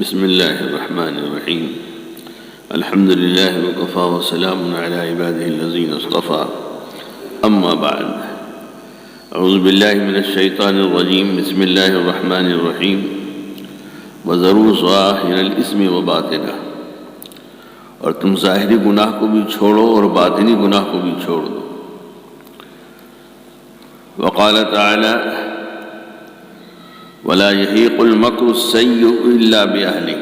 بسم الله الرحمن الرحيم. الحمد لله وكفى وسلام على عباده الذين اصطفى. أما بعد، أعوذ بالله من الشيطان الرجيم. بسم الله الرحمن الرحيم. وذروا ظاهر الاسم وباطنه، اور تم ظاہری گناہ کو بھی چھوڑو اور باطنی گناہ کو بھی چھوڑ دو. وقال تعالی: ولا يحيق المكر السيء الا باهله،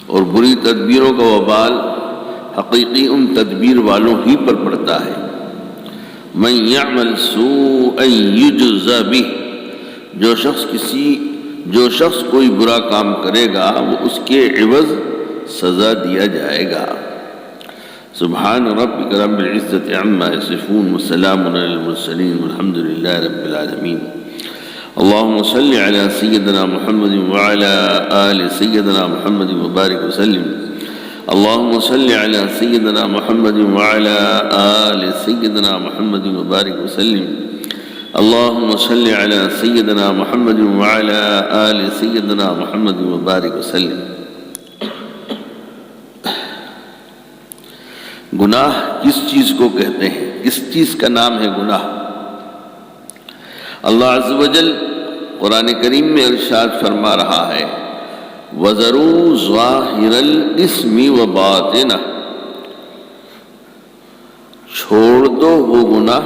اور بری تدبیروں کا وبال حقیقی ان تدبیر والوں ہی پر پڑتا ہے. من يعمل سوءا يجزى به، جو شخص کوئی برا کام کرے گا وہ اس کے عوض سزا دیا جائے گا. سبحان ربک رب العزت عما یصفون وسلام علی المرسلین والحمد للہ رب العالمین. اللهم صل على سيدنا محمد وعلى آل سيدنا محمد وبارك وسلم. اللهم صل على سيدنا محمد وعلى آل سيدنا محمد وبارك وسلم. اللهم صل على سيدنا محمد وعلى آل سيدنا محمد وبارك وسلم. گناہ کس چیز کو کہتے ہیں؟ کس چیز کا نام ہے گناہ؟ اللہ عز و جل قرآن کریم میں ارشاد فرما رہا ہے: وَذَرُوا ظَاهِرَ الْإِثْمِ وَبَاطِنَهُ، چھوڑ دو وہ گناہ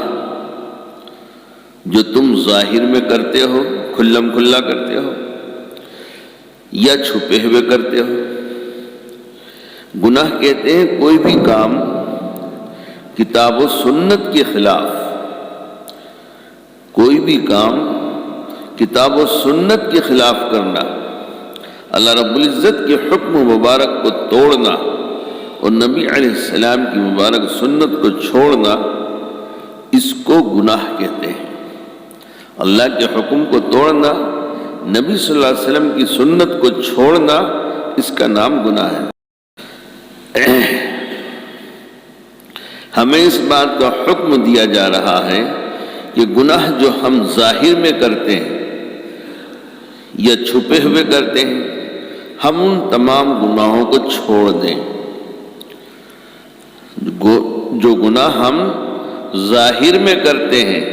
جو تم ظاہر میں کرتے ہو، کھلم کھلا کرتے ہو، یا چھپے ہوئے کرتے ہو. گناہ کہتے ہیں کوئی بھی کام کتاب و سنت کے خلاف، کوئی بھی کام کتاب و سنت کے خلاف کرنا، اللہ رب العزت کے حکم مبارک کو توڑنا اور نبی علیہ السلام کی مبارک سنت کو چھوڑنا، اس کو گناہ کہتے ہیں. اللہ کے حکم کو توڑنا، نبی صلی اللہ علیہ وسلم کی سنت کو چھوڑنا، اس کا نام گناہ ہے. ہمیں اس بات کا حکم دیا جا رہا ہے کہ گناہ جو ہم ظاہر میں کرتے ہیں یا چھپے ہوئے کرتے ہیں، ہم ان تمام گناہوں کو چھوڑ دیں. جو گناہ ہم ظاہر میں کرتے ہیں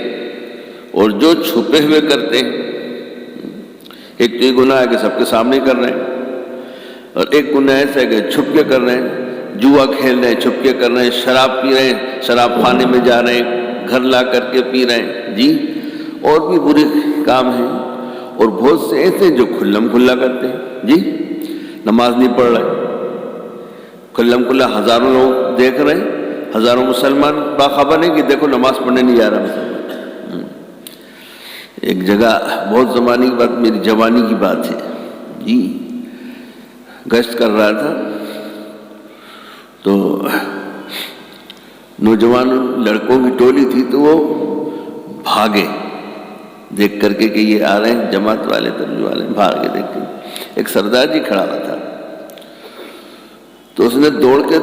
اور جو چھپے ہوئے کرتے ہیں، ایک تو یہ گناہ ہے کہ سب کے سامنے کر رہے ہیں، اور ایک گناہ ایسا ہے کہ چھپ کے کر رہے ہیں. جوا کھیل رہے ہیں، چھپ کے کر رہے ہیں. شراب پی رہے ہیں، شراب خانے میں جا رہے ہیں، گھر لا کر کے پی رہے ہیں. جی، اور بھی برے کام ہیں، اور بہت سے ایسے جو کھلم کھلا کرتے ہیں. جی، نماز نہیں پڑھ رہے، کھلم کھلا ہزاروں لوگ دیکھ رہے ہیں، ہزاروں مسلمان باخبر ہیں کہ دیکھو نماز پڑھنے نہیں جا رہا مسلمان. ایک جگہ بہت زمانے کی بات، میری جوانی کی بات ہے. جی، گشت کر رہا تھا تو نوجوان لڑکوں کی ٹولی تھی، تو وہ بھاگے دیکھ کر کے کہ یہ آ رہے ہیں جماعت والے، تبلیغ والے. بھاگ کے دیکھ کے ایک سردار جی کھڑا ہوا تھا، تو اس نے دوڑ کے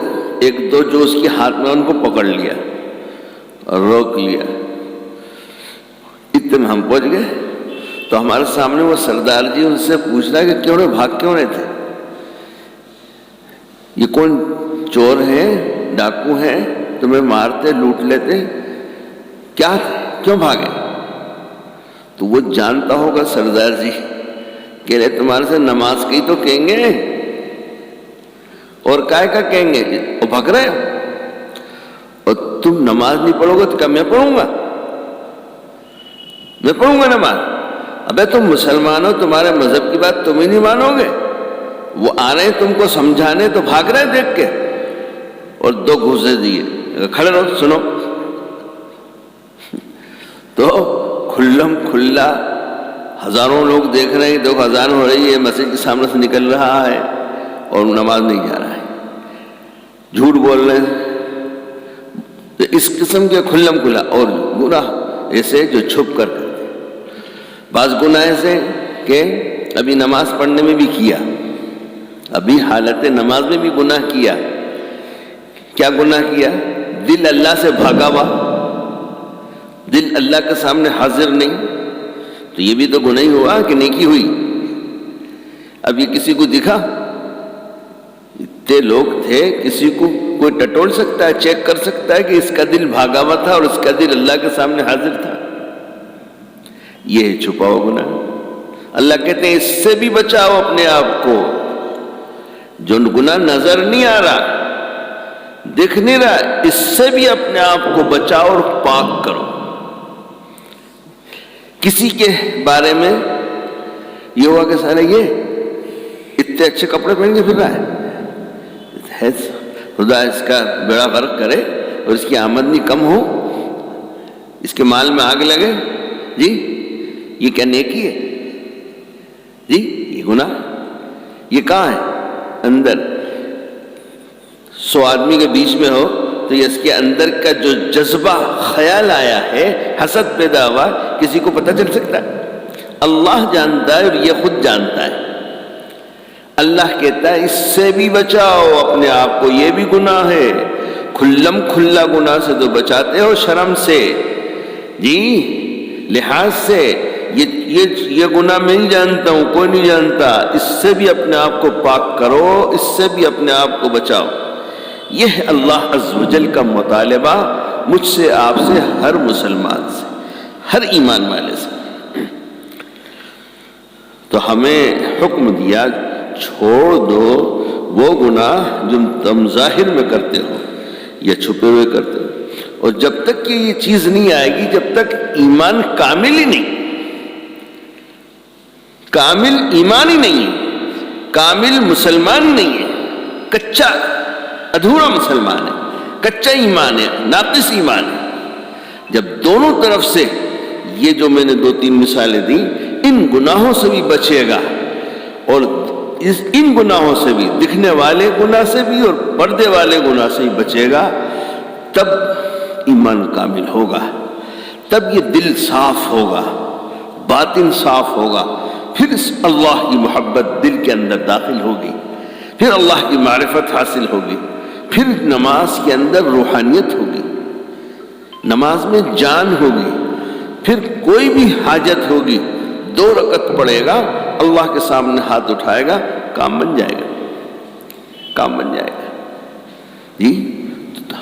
ایک دو جو اس کے ہاتھ میں ان کو پکڑ لیا اور روک لیا. اتنے میں ہم پہنچ گئے تو ہمارے سامنے وہ سردار جی ان سے پوچھ رہا ہے کہ بھاگ کیوں رہے تھے؟ یہ کون چور ہیں، ڈاکو ہیں، تمہیں مارتے لوٹ لیتے، کیا کیوں بھاگے؟ تو وہ جانتا ہوگا سردار جی کہ رہے تمہارے سے نماز کی تو کہیں گے، اور کائے کا کہیں گے؟ وہ بھگ رہے ہو، اور تم نماز نہیں پڑھو گے تو کیا میں پڑھوں گا؟ میں پڑھوں گا نماز؟ ابے تم مسلمان ہو، تمہارے مذہب کی بات تم ہی نہیں مانو گے. وہ آ رہے ہیں تم کو سمجھانے، تو بھاگ رہے دیکھ کے، اور دو گھوسے دیے. کھڑے رہو، سنو. تو کھلم کھلا ہزاروں لوگ دیکھ رہے ہیں، دیکھو اذان ہو رہی ہے، مسجد کے سامنے سے نکل رہا ہے اور نماز نہیں جا رہا ہے، جھوٹ بول رہے ہیں. تو اس قسم کے کھلم کھلا. اور گناہ ایسے جو چھپ کر کرتے، بعض گناہ ایسے کہ ابھی نماز پڑھنے میں بھی کیا، ابھی حالت نماز میں بھی گناہ کیا. کیا گناہ کیا؟ دل اللہ سے بھاگا ہوا، دل اللہ کے سامنے حاضر نہیں. تو یہ بھی تو گناہ ہی ہوا کہ نیکی ہوئی. اب یہ کسی کو دکھا؟ اتنے لوگ تھے، کسی کو کوئی ٹٹول سکتا ہے، چیک کر سکتا ہے کہ اس کا دل بھاگا ہوا تھا اور اس کا دل اللہ کے سامنے حاضر تھا؟ یہ ہے چھپا ہوا گناہ۔ اللہ کہتے ہیں اس سے بھی بچاؤ اپنے آپ کو۔ جو گناہ نظر نہیں آ رہا، دکھ نہیں رہا، اس سے بھی اپنے آپ کو بچاؤ اور پاک کرو۔ کسی کے بارے میں یہ ہوا کہ سارے یہ اتنے اچھے کپڑے پہن کے پھر رہا ہے، خدا اس کا بیڑا غرق کرے اور اس کی آمدنی کم ہو، اس کے مال میں آگ لگے، جی یہ کیا نیکی ہے؟ جی یہ گناہ، یہ کہاں ہے؟ اندر۔ 100 آدمی کے بیچ میں ہو تو یہ اس کے اندر کا جو جذبہ خیال آیا ہے، حسد پیدا ہوا، کسی کو پتہ چل سکتا ہے؟ اللہ جانتا ہے اور یہ خود جانتا ہے۔ اللہ کہتا ہے اس سے بھی بچاؤ اپنے آپ کو، یہ بھی گناہ ہے۔ کھلم کھلا گناہ سے تو بچاتے ہو شرم سے، جی لحاظ سے، یہ گناہ میں نہیں جانتا ہوں، کوئی نہیں جانتا، اس سے بھی اپنے آپ کو پاک کرو، اس سے بھی اپنے آپ کو بچاؤ۔ یہ ہے اللہ عز و جل کا مطالبہ مجھ سے، آپ سے، ہر مسلمان سے، ہر ایمان والے سے۔ تو ہمیں حکم دیا چھوڑ دو وہ گناہ جو تم ظاہر میں کرتے ہو یا چھپے ہوئے کرتے ہو، اور جب تک کہ یہ چیز نہیں آئے گی، جب تک ایمان کامل ہی نہیں، کامل ایمان ہی نہیں ہے، کامل مسلمان نہیں ہے، کچا ادھورا مسلمان ہے، کچا ایمان ہے، ناقص ایمان ہے۔ جب دونوں طرف سے یہ جو میں نے 2-3 مثالیں دی، ان گناہوں سے بھی بچے گا، اور ان گناہوں سے بھی، دکھنے والے گناہ سے بھی اور پردے والے گناہ سے بھی بچے گا، تب ایمان کامل ہوگا، تب یہ دل صاف ہوگا، باطن صاف ہوگا، پھر اللہ کی محبت دل کے اندر داخل ہوگی، پھر اللہ کی معرفت حاصل ہوگی، پھر نماز کے اندر روحانیت ہوگی، نماز میں جان ہوگی، پھر کوئی بھی حاجت ہوگی 2 رکعت پڑھے گا، اللہ کے سامنے ہاتھ اٹھائے گا، کام بن جائے گا، کام بن جائے گا۔ جی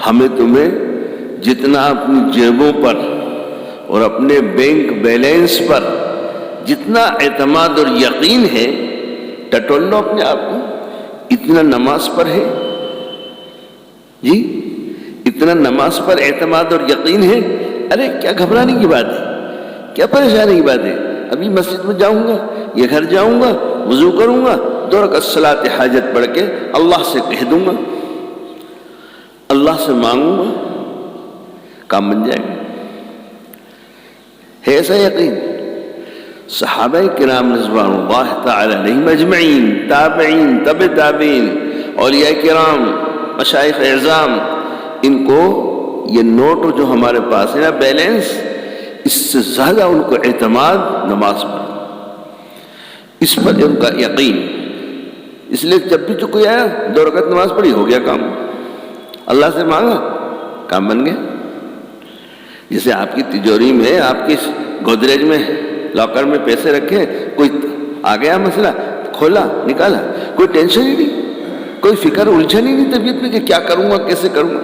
ہمیں تمہیں جتنا اپنی جیبوں پر اور اپنے بینک بیلنس پر جتنا اعتماد اور یقین ہے، ٹٹول لو اپنے آپ کو، اتنا نماز پر ہے، جی اتنا نماز پر اعتماد اور یقین ہے، ارے کیا گھبرانے کی بات ہے، کیا پریشانی کی بات ہے؟ ابھی مسجد میں جاؤں گا، یہ گھر جاؤں گا، وضو کروں گا، 2 رکعت صلاۃ حاجت پڑھ کے اللہ سے کہہ دوں گا، اللہ سے مانگوں گا، کام بن جائے گا۔ ہے ایسا یقین؟ صحابہ کرام رضوان اللہ تعالی علیہم اجمعین، تابعین، تبع تابعین، اولیاء کرام، مشائخ اعظام، ان کو یہ نوٹ جو ہمارے پاس ہے نا، بیلنس، اس سے زیادہ ان کو اعتماد نماز پر، اس پر ان کا یقین۔ اس لیے جب بھی جو کوئی آیا 2 رکعت نماز پڑھی، ہو گیا کام، اللہ سے مانگا، کام بن گیا۔ جیسے آپ کی تجوری میں، آپ کی گودریج میں، لاکر میں پیسے رکھے، کوئی آ گیا مسئلہ، کھولا نکالا، کوئی ٹینشن ہی نہیں، کوئی فکر الجھن ہی نہیں طبیعت میں کہ کیا کروں گا، کیسے کروں گا،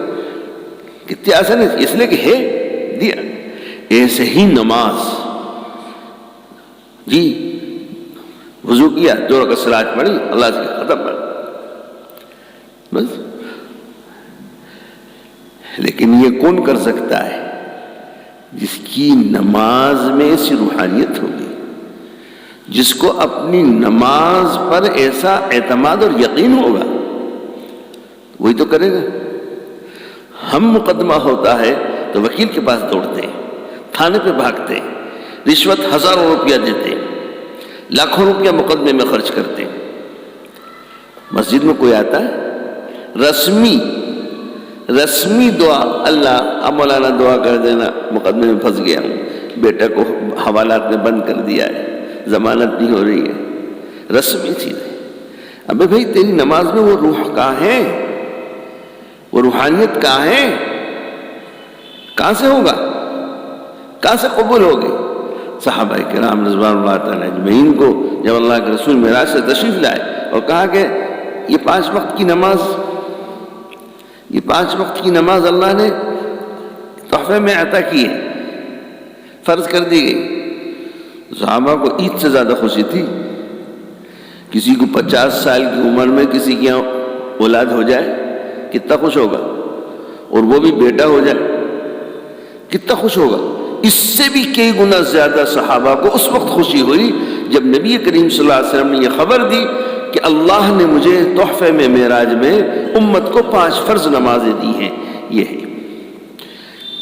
کتنی آسان ہے، اس لیے کہ ہے دیا۔ ایسے ہی نماز، جی وضو کیا، 2 رکعت صلاۃ پڑھی، اللہ سے ختم کر، بس۔ لیکن یہ کون کر سکتا ہے؟ جس کی نماز میں ایسی روحانیت ہوگی، جس کو اپنی نماز پر ایسا اعتماد اور یقین ہوگا، وہی تو کرے گا۔ ہم مقدمہ ہوتا ہے تو وکیل کے پاس دوڑتے ہیں، تھانے پہ بھاگتے ہیں، رشوت 1000 روپیہ دیتے ہیں، لاکھوں روپیہ مقدمے میں خرچ کرتے ہیں۔ مسجد میں کوئی آتا ہے، رسمی دعا، اللہ اب مولانا دعا کر دینا، مقدمے میں پھنس گیا ہوں، بیٹا کو حوالات میں بند کر دیا ہے، ضمانت نہیں ہو رہی ہے، رسمی چیز ہے۔ ابے بھائی تیری نماز میں وہ روح کہاں ہے، وہ روحانیت کہاں ہے؟ کہاں سے ہوگا، کہاں سے قبول ہوگی؟ صحابہ کرام رضوان اللہ تعالیٰ اجمعین کو جب اللہ کے رسول معراج سے تشریف لائے اور کہا کہ یہ 5 وقت کی نماز اللہ نے تحفے میں عطا کی ہے، فرض کر دی گئی۔ صحابہ کو عید سے زیادہ خوشی تھی۔ کسی کو 50 سال کی عمر میں کسی کی اولاد ہو جائے کتنا خوش ہوگا، اور وہ بھی بیٹا ہو جائے کتنا خوش ہوگا۔ اس سے بھی کئی گنا زیادہ صحابہ کو اس وقت خوشی ہوئی جب نبی کریم صلی اللہ علیہ وسلم نے یہ خبر دی کہ اللہ نے مجھے تحفے میں معراج میں امت کو 5 فرض نمازیں دی ہیں، یہ ہے۔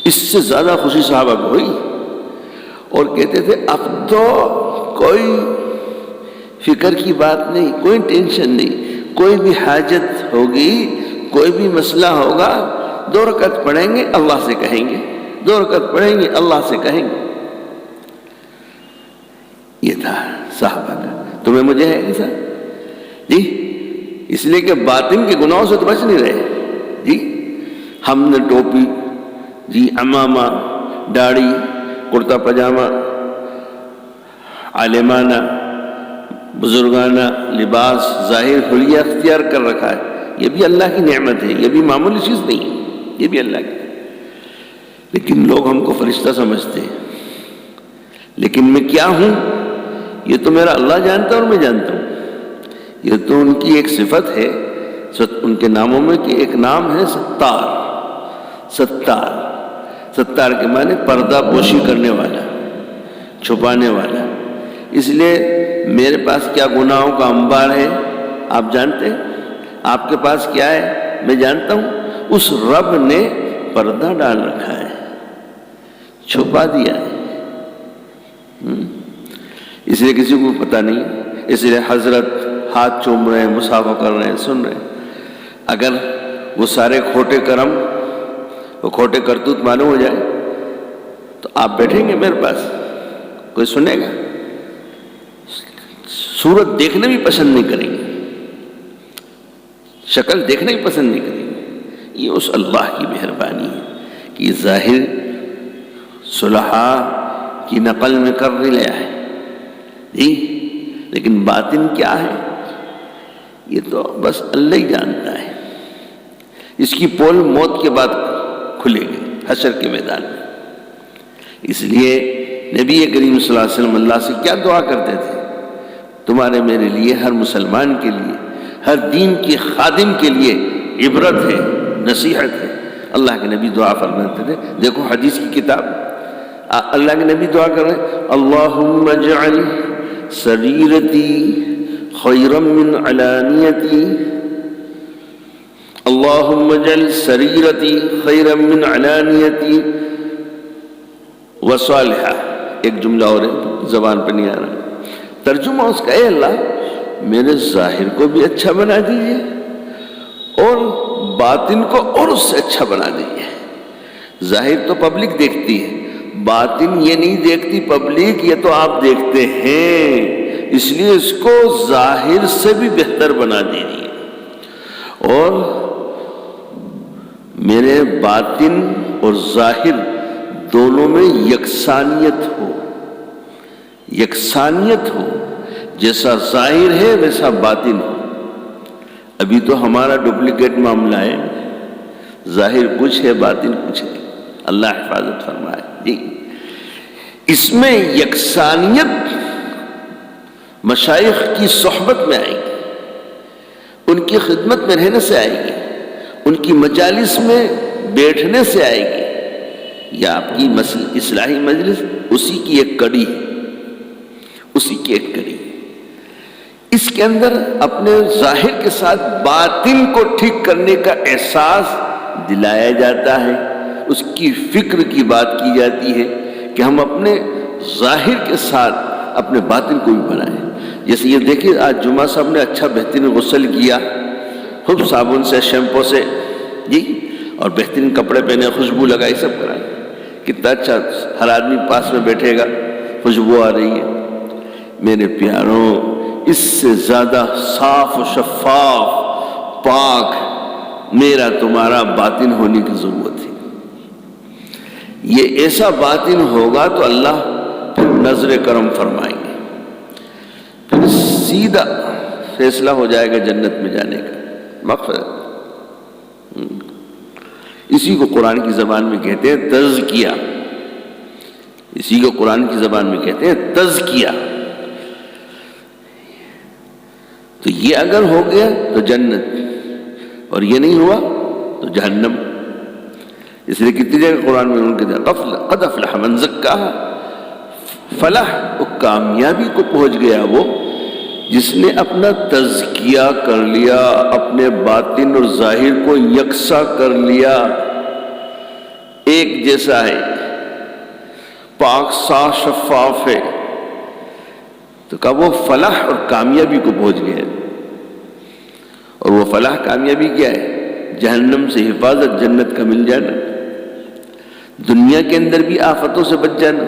اس سے زیادہ خوشی صحابہ کو ہوئی، اور کہتے تھے اب تو کوئی فکر کی بات نہیں، کوئی ٹینشن نہیں، کوئی بھی حاجت ہوگی، کوئی بھی مسئلہ ہوگا 2 رکعت پڑھیں گے اللہ سے کہیں گے، 2 رکعت پڑھیں گے اللہ سے کہیں گے۔ یہ تھا صحابہ کا۔ تمہیں مجھے ہے ایسا جی، اس لیے کہ باطن کے گناہوں سے تو بچ نہیں رہے جی۔ ہم نے ٹوپی جی، عمامہ، داڑھی، کرتا پاجامہ، عالمانہ بزرگانہ لباس، ظاہر حلیہ اختیار کر رکھا ہے، یہ بھی اللہ کی نعمت ہے، یہ بھی معمولی چیز نہیں ہے، یہ بھی اللہ کی۔ لیکن لوگ ہم کو فرشتہ سمجھتے ہیں، لیکن میں کیا ہوں یہ تو میرا اللہ جانتا ہے اور میں جانتا ہوں۔ یہ تو ان کی ایک صفت ہے، ان کے ناموں میں کہ ایک نام ہے ستار۔ ستار کے معنی پردہ پوشی کرنے والا، چھپانے والا۔ اس لیے میرے پاس کیا گناہوں کا انبار ہے آپ جانتے ہیں، آپ کے پاس کیا ہے میں جانتا ہوں۔ اس رب نے پردہ ڈال رکھا ہے، چھپا دیا ہے، اس لیے کسی کو پتہ نہیں۔ اس لیے حضرت ہاتھ چوم رہے ہیں، مصافحہ کر رہے ہیں، سن رہے ہیں۔ اگر وہ سارے کھوٹے کرم، وہ کھوٹے کرتوت معلوم ہو جائے تو آپ بیٹھیں گے میرے پاس، کوئی سنے گا؟ صورت دیکھنے بھی پسند نہیں کریں گے، شکل دیکھنا بھی پسند نہیں کریں گے۔ یہ اس اللہ کی مہربانی ہے کہ ظاہر صلحاء کی نقل میں کر لیا ہے جی، لیکن باطن کیا ہے یہ تو بس اللہ ہی جانتا ہے۔ اس کی پول موت کے بعد کھلے گی حشر کے میدان میں۔ اس لیے نبی کریم صلی اللہ علیہ وسلم اللہ سے کیا دعا کرتے تھے؟ تمہارے میرے لیے، ہر مسلمان کے لیے، ہر دین کے خادم کے لیے عبرت ہے، نصیحت ہے۔ اللہ کے نبی دعا فرماتے تھے، دیکھو حدیث کی کتاب، اللہ کے نبی دعا کر رہے ہیں، اللہم اجعل سریرتی خیرا من علانیتی، اللہم اجعل سریرتی خیرا من علانیتی وصالحہ۔ ایک جملہ اور ہے، زبان پہ نہیں آ رہا، ترجمہ اس کا، اے اللہ میرے ظاہر کو بھی اچھا بنا دیجئے اور باطن کو اور اس سے اچھا بنا دیجئے۔ ظاہر تو پبلک دیکھتی ہے، باطن یہ نہیں دیکھتی پبلک، یہ تو آپ دیکھتے ہیں، اس لیے اس کو ظاہر سے بھی بہتر بنا دیجئے اور میرے باطن اور ظاہر دونوں میں یکسانیت ہو، یکسانیت ہو، جیسا ظاہر ہے ویسا باطن ہو۔ ابھی تو ہمارا ڈپلیکیٹ معاملہ ہے، ظاہر کچھ ہے باطن کچھ ہے، اللہ حفاظت فرمائے جی۔ اس میں یکسانیت مشائخ کی صحبت میں آئے گی، ان کی خدمت میں رہنے سے آئے گی، ان کی مجالس میں بیٹھنے سے آئے گی۔ یا آپ کی اصلاحی مجلس اسی کی ایک کڑی ہے، اسی کی ایک کڑی۔ اس کے اندر اپنے ظاہر کے ساتھ باطن کو ٹھیک کرنے کا احساس دلایا جاتا ہے، اس کی فکر کی بات کی جاتی ہے کہ ہم اپنے ظاہر کے ساتھ اپنے باطن کو بھی بنائیں۔ جیسے یہ دیکھیے آج جمعہ صاحب نے اچھا بہترین غسل کیا، خوب صابن سے، شیمپو سے جی، اور بہترین کپڑے پہنے، خوشبو لگائی، سب کرائی، کتنا اچھا، ہر آدمی پاس میں بیٹھے گا، خوشبو آ رہی ہے۔ میرے پیاروں، اس سے زیادہ صاف و شفاف پاک میرا تمہارا باطن ہونے کی ضرورت ہے۔ یہ ایسا باطن ہوگا تو اللہ پھر نظر کرم فرمائیں گے، پھر سیدھا فیصلہ ہو جائے گا جنت میں جانے کا، مغفرت۔ اسی کو قرآن کی زبان میں کہتے ہیں تزکیہ، اسی کو قرآن کی زبان میں کہتے ہیں تزکیہ۔ تو یہ اگر ہو گیا تو جنت، اور یہ نہیں ہوا تو جہنم۔ اس لیے کتنی جگہ قرآن میں ان کے قد افلح من زکاہا، فلاح و کامیابی کو پہنچ گیا وہ جس نے اپنا تزکیہ کر لیا، اپنے باطن اور ظاہر کو یکساں کر لیا، ایک جیسا ہے، پاک صاف شفاف ہے، تو کہا وہ فلاح اور کامیابی کو پہنچ گیا۔ اور وہ فلاح کامیابی کیا ہے؟ جہنم سے حفاظت، جنت کا مل جانا، دنیا کے اندر بھی آفتوں سے بچ جانا،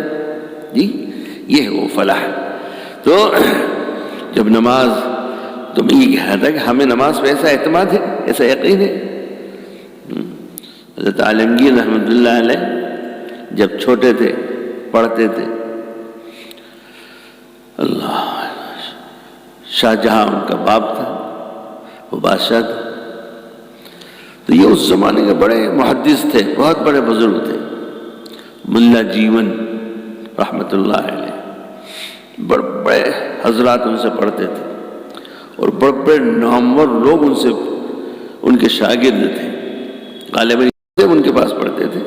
جی یہ ہے وہ فلاح۔ تو جب نماز، تو میں یہ کہا تھا کہ ہمیں نماز پہ ایسا اعتماد ہے، ایسا یقین ہے۔ حضرت عالمگیر رحمۃ اللہ علیہ جب چھوٹے تھے پڑھتے تھے، اللہ، شاہ جہاں ان کا باپ تھا، وہ بادشاہ تھا، تو یہ اس زمانے کے بڑے محدث تھے، بہت بڑے بزرگ تھے، ملا جیون رحمۃ اللہ علیہ، بڑے بڑے حضرات ان سے پڑھتے تھے، اور بڑے بڑے نامور لوگ ان سے، ان کے شاگرد تھے، غالباً ان کے پاس پڑھتے تھے۔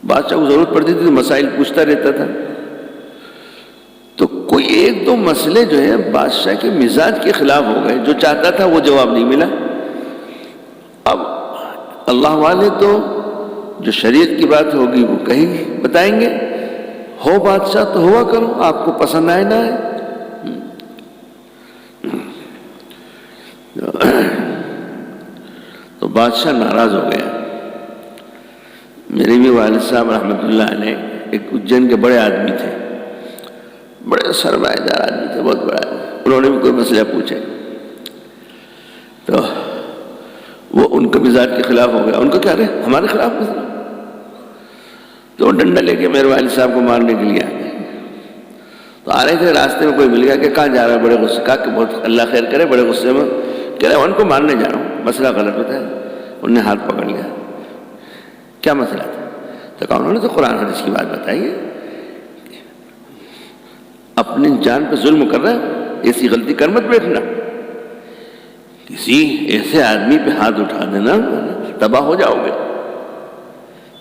بادشاہ کو ضرورت پڑتی تھی تو مسائل پوچھتا رہتا تھا، تو کوئی ایک دو مسئلے جو ہیں بادشاہ کے مزاج کے خلاف ہو گئے، جو چاہتا تھا وہ جواب نہیں ملا۔ اب اللہ والے تو جو شریعت کی بات ہوگی وہ کہیں بتائیں گے، ہو بادشاہ تو ہوا کرو، آپ کو پسند آئے نہ آئے۔ تو بادشاہ ناراض ہو گیا۔ میرے بھی والد صاحب رحمۃ اللہ علیہ ایک اجین کے بڑے آدمی تھے، بڑے سرمایہ دار آدمی تھے، بہت بڑا آدمی۔ انہوں نے بھی کوئی مسئلہ پوچھے تو وہ ان کے مزاج کے خلاف ہو گیا۔ ان کو کیا رہے ہمارے خلاف مسئلہ، تو وہ ڈنڈا لے کے میرے والد صاحب کو مارنے کے لیے آ گئے۔ تو آ رہے تھے، راستے میں کوئی مل گیا کہ کہاں جا رہا ہے، بڑے غصے، کہا کہ بہت اللہ خیر کرے، بڑے غصے میں کہہ رہے ان کو مارنے جا رہا ہوں، مسئلہ غلط ہوتا ہے۔ انہوں نے ہاتھ پکڑ لیا، کیا مسئلہ تھا؟ تو کہا انہوں نے تو قرآن حدیث کی بات بتائی ہے، اپنی جان پہ ظلم کر رہا ہے، ایسی غلطی کر مت بیٹھنا، کسی ایسے آدمی پہ ہاتھ اٹھا دینا تباہ ہو جاؤ گے،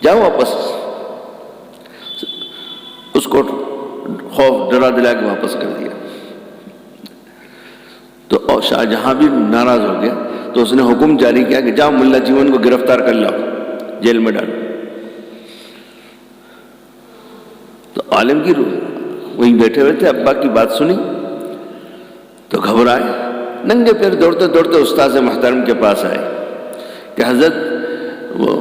جاؤ واپس۔ اس کو خوف ڈرا دلا کے واپس کر دیا۔ تو شاہ جہاں بھی ناراض ہو گیا، تو اس نے حکم جاری کیا کہ جاؤ ملا جیون کو گرفتار کر لاؤ، جیل میں ڈالو۔ تو عالمگیر وہیں بیٹھے ہوئے تھے، ابا کی بات سنی تو گھبرائے، ننگے پیر دوڑتے دوڑتے استاذ محترم کے پاس آئے کہ حضرت وہ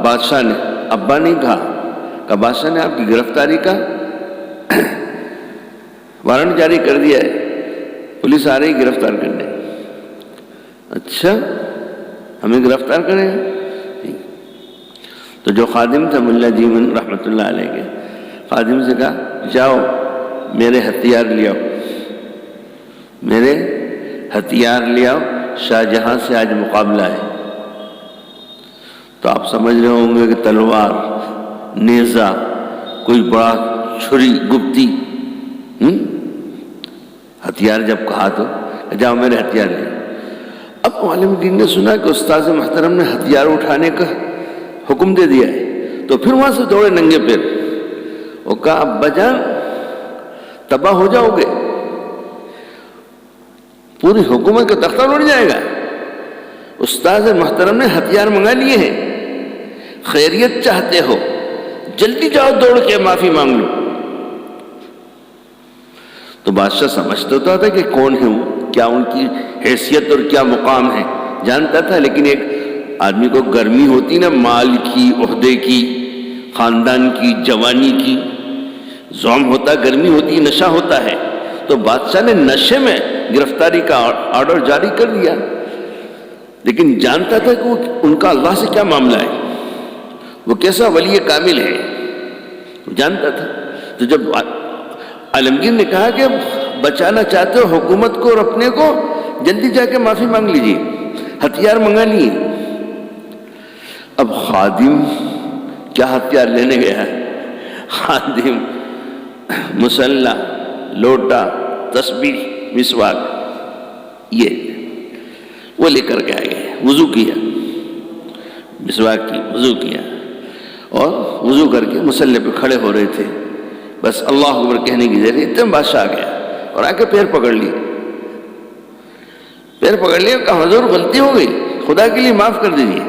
بادشاہ نے، ابا نہیں کہا بادشاہ نے آپ کی گرفتاری کا وارنٹ جاری کر دیا ہے، پولیس آ رہی گرفتار کرنے۔ اچھا ہمیں گرفتار کرے گا؟ تو جو خادم تھا ملا جیون رحمۃ اللہ علیہ کے، خادم سے کہا جاؤ میرے ہتھیار لے آؤ، میرے ہتھیار لے آؤ، شاہ جہاں سے آج مقابلہ ہے۔ تو آپ سمجھ رہے ہوں گے کہ تلوار، نیزہ، کوئی بڑا چھری، گپتی، ہتھیار جب کہا تو جاؤ میرے ہتھیار لے۔ اب عالم دین نے سنا کہ استاذ محترم نے ہتھیار اٹھانے کا حکم دے دیا ہے، تو پھر وہاں سے دوڑے ننگے پیر، وہ کہا ابا جان تباہ ہو جاؤ گے، پوری حکومت کا تختہ اڑ جائے گا، استاذ محترم نے ہتھیار منگا لیے ہیں، خیریت چاہتے ہو جلدی جاؤ دوڑ کے معافی مانگ لو۔ تو بادشاہ سمجھتا تھا کہ کون ہے وہ، کیا ان کی حیثیت اور کیا مقام ہے، جانتا تھا، لیکن ایک آدمی کو گرمی ہوتی نا، مال کی، عہدے کی، خاندان کی، جوانی کی، زوم ہوتا، گرمی ہوتی، نشہ ہوتا ہے، تو بادشاہ نے نشے میں گرفتاری کا آرڈر جاری کر دیا، لیکن جانتا تھا کہ ان کا اللہ سے کیا معاملہ ہے، وہ کیسا ولی کامل ہے، جانتا تھا. تو جب عالمگیر نے کہا کہ بچانا چاہتے ہو حکومت کو اور اپنے کو، جلدی جا کے معافی مانگ لیجیے، ہتھیار منگا لیے. اب خادم کیا ہتھیار لینے گیا ہے؟ خادم مسلح، لوٹا، تسبیح، مسواک، یہ وہ لے کر کے آئے. وضو کیا، مسواک کی، وضو کیا، اور وضو کر کے مصلی پہ کھڑے ہو رہے تھے. بس اللہ اکبر کہنے کی دیر اتنے بادشاہ آ گیا اور آ کے پیر پکڑ لیے. پیر پکڑ لیا، کہا حضور غلطی ہو گئی، خدا کے لیے معاف کر دیجیے،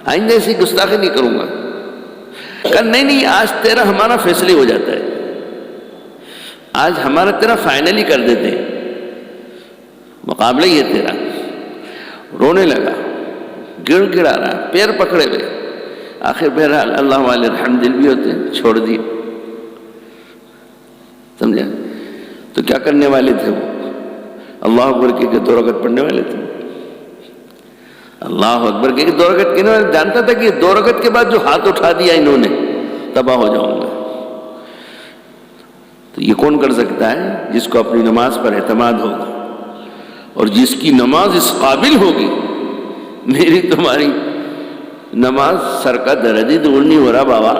آئندہ ایسی گستاخی نہیں کروں گا. کہا نہیں، آج تیرا ہمارا فیصلہ ہو جاتا ہے، آج ہمارا تیرا فائنلی کر دیتے ہیں، مقابلہ ہی ہے تیرا. رونے لگا، گڑ گڑا رہا، پیر پکڑے ہوئے. آخر بہرحال اللہ والے رحم دل بھی ہوتے ہیں، چھوڑ دیے. سمجھا؟ تو کیا کرنے والے تھے وہ؟ اللہ اکبر کے 2 رکعت پڑھنے والے تھے. اللہ اکبر کے 2 رکعت کہنے والے، جانتا تھا کہ 2 رکعت کے بعد جو ہاتھ اٹھا دیا انہوں نے، تباہ ہو جاؤں گا. تو یہ کون کر سکتا ہے؟ جس کو اپنی نماز پر اعتماد ہوگا اور جس کی نماز اس قابل ہوگی. میری تمہاری نماز سر کا درجی دور نہیں ہو رہا بابا،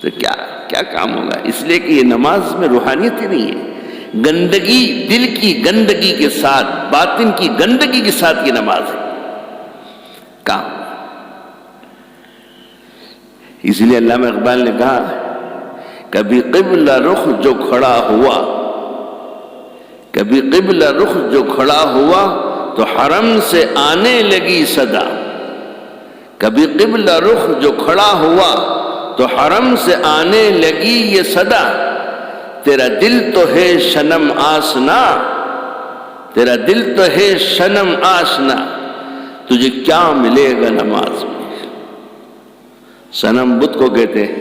تو کیا کام ہوگا؟ اس لیے کہ یہ نماز میں روحانیت ہی نہیں ہے. گندگی، دل کی گندگی کے ساتھ، باطن کی گندگی کے ساتھ یہ نماز ہے کام. اس لیے علامہ اقبال نے کہا، کبھی قبلہ رخ جو کھڑا ہوا، کبھی قبلہ رخ جو کھڑا ہوا تو حرم سے آنے لگی صدا. کبھی قبلہ رخ جو کھڑا ہوا تو حرم سے آنے لگی یہ صدا. تیرا دل تو ہے شنم آشنا، تیرا دل تو ہے شنم آشنا، تجھے کیا ملے گا نماز میں. صنم بت کو کہتے ہیں.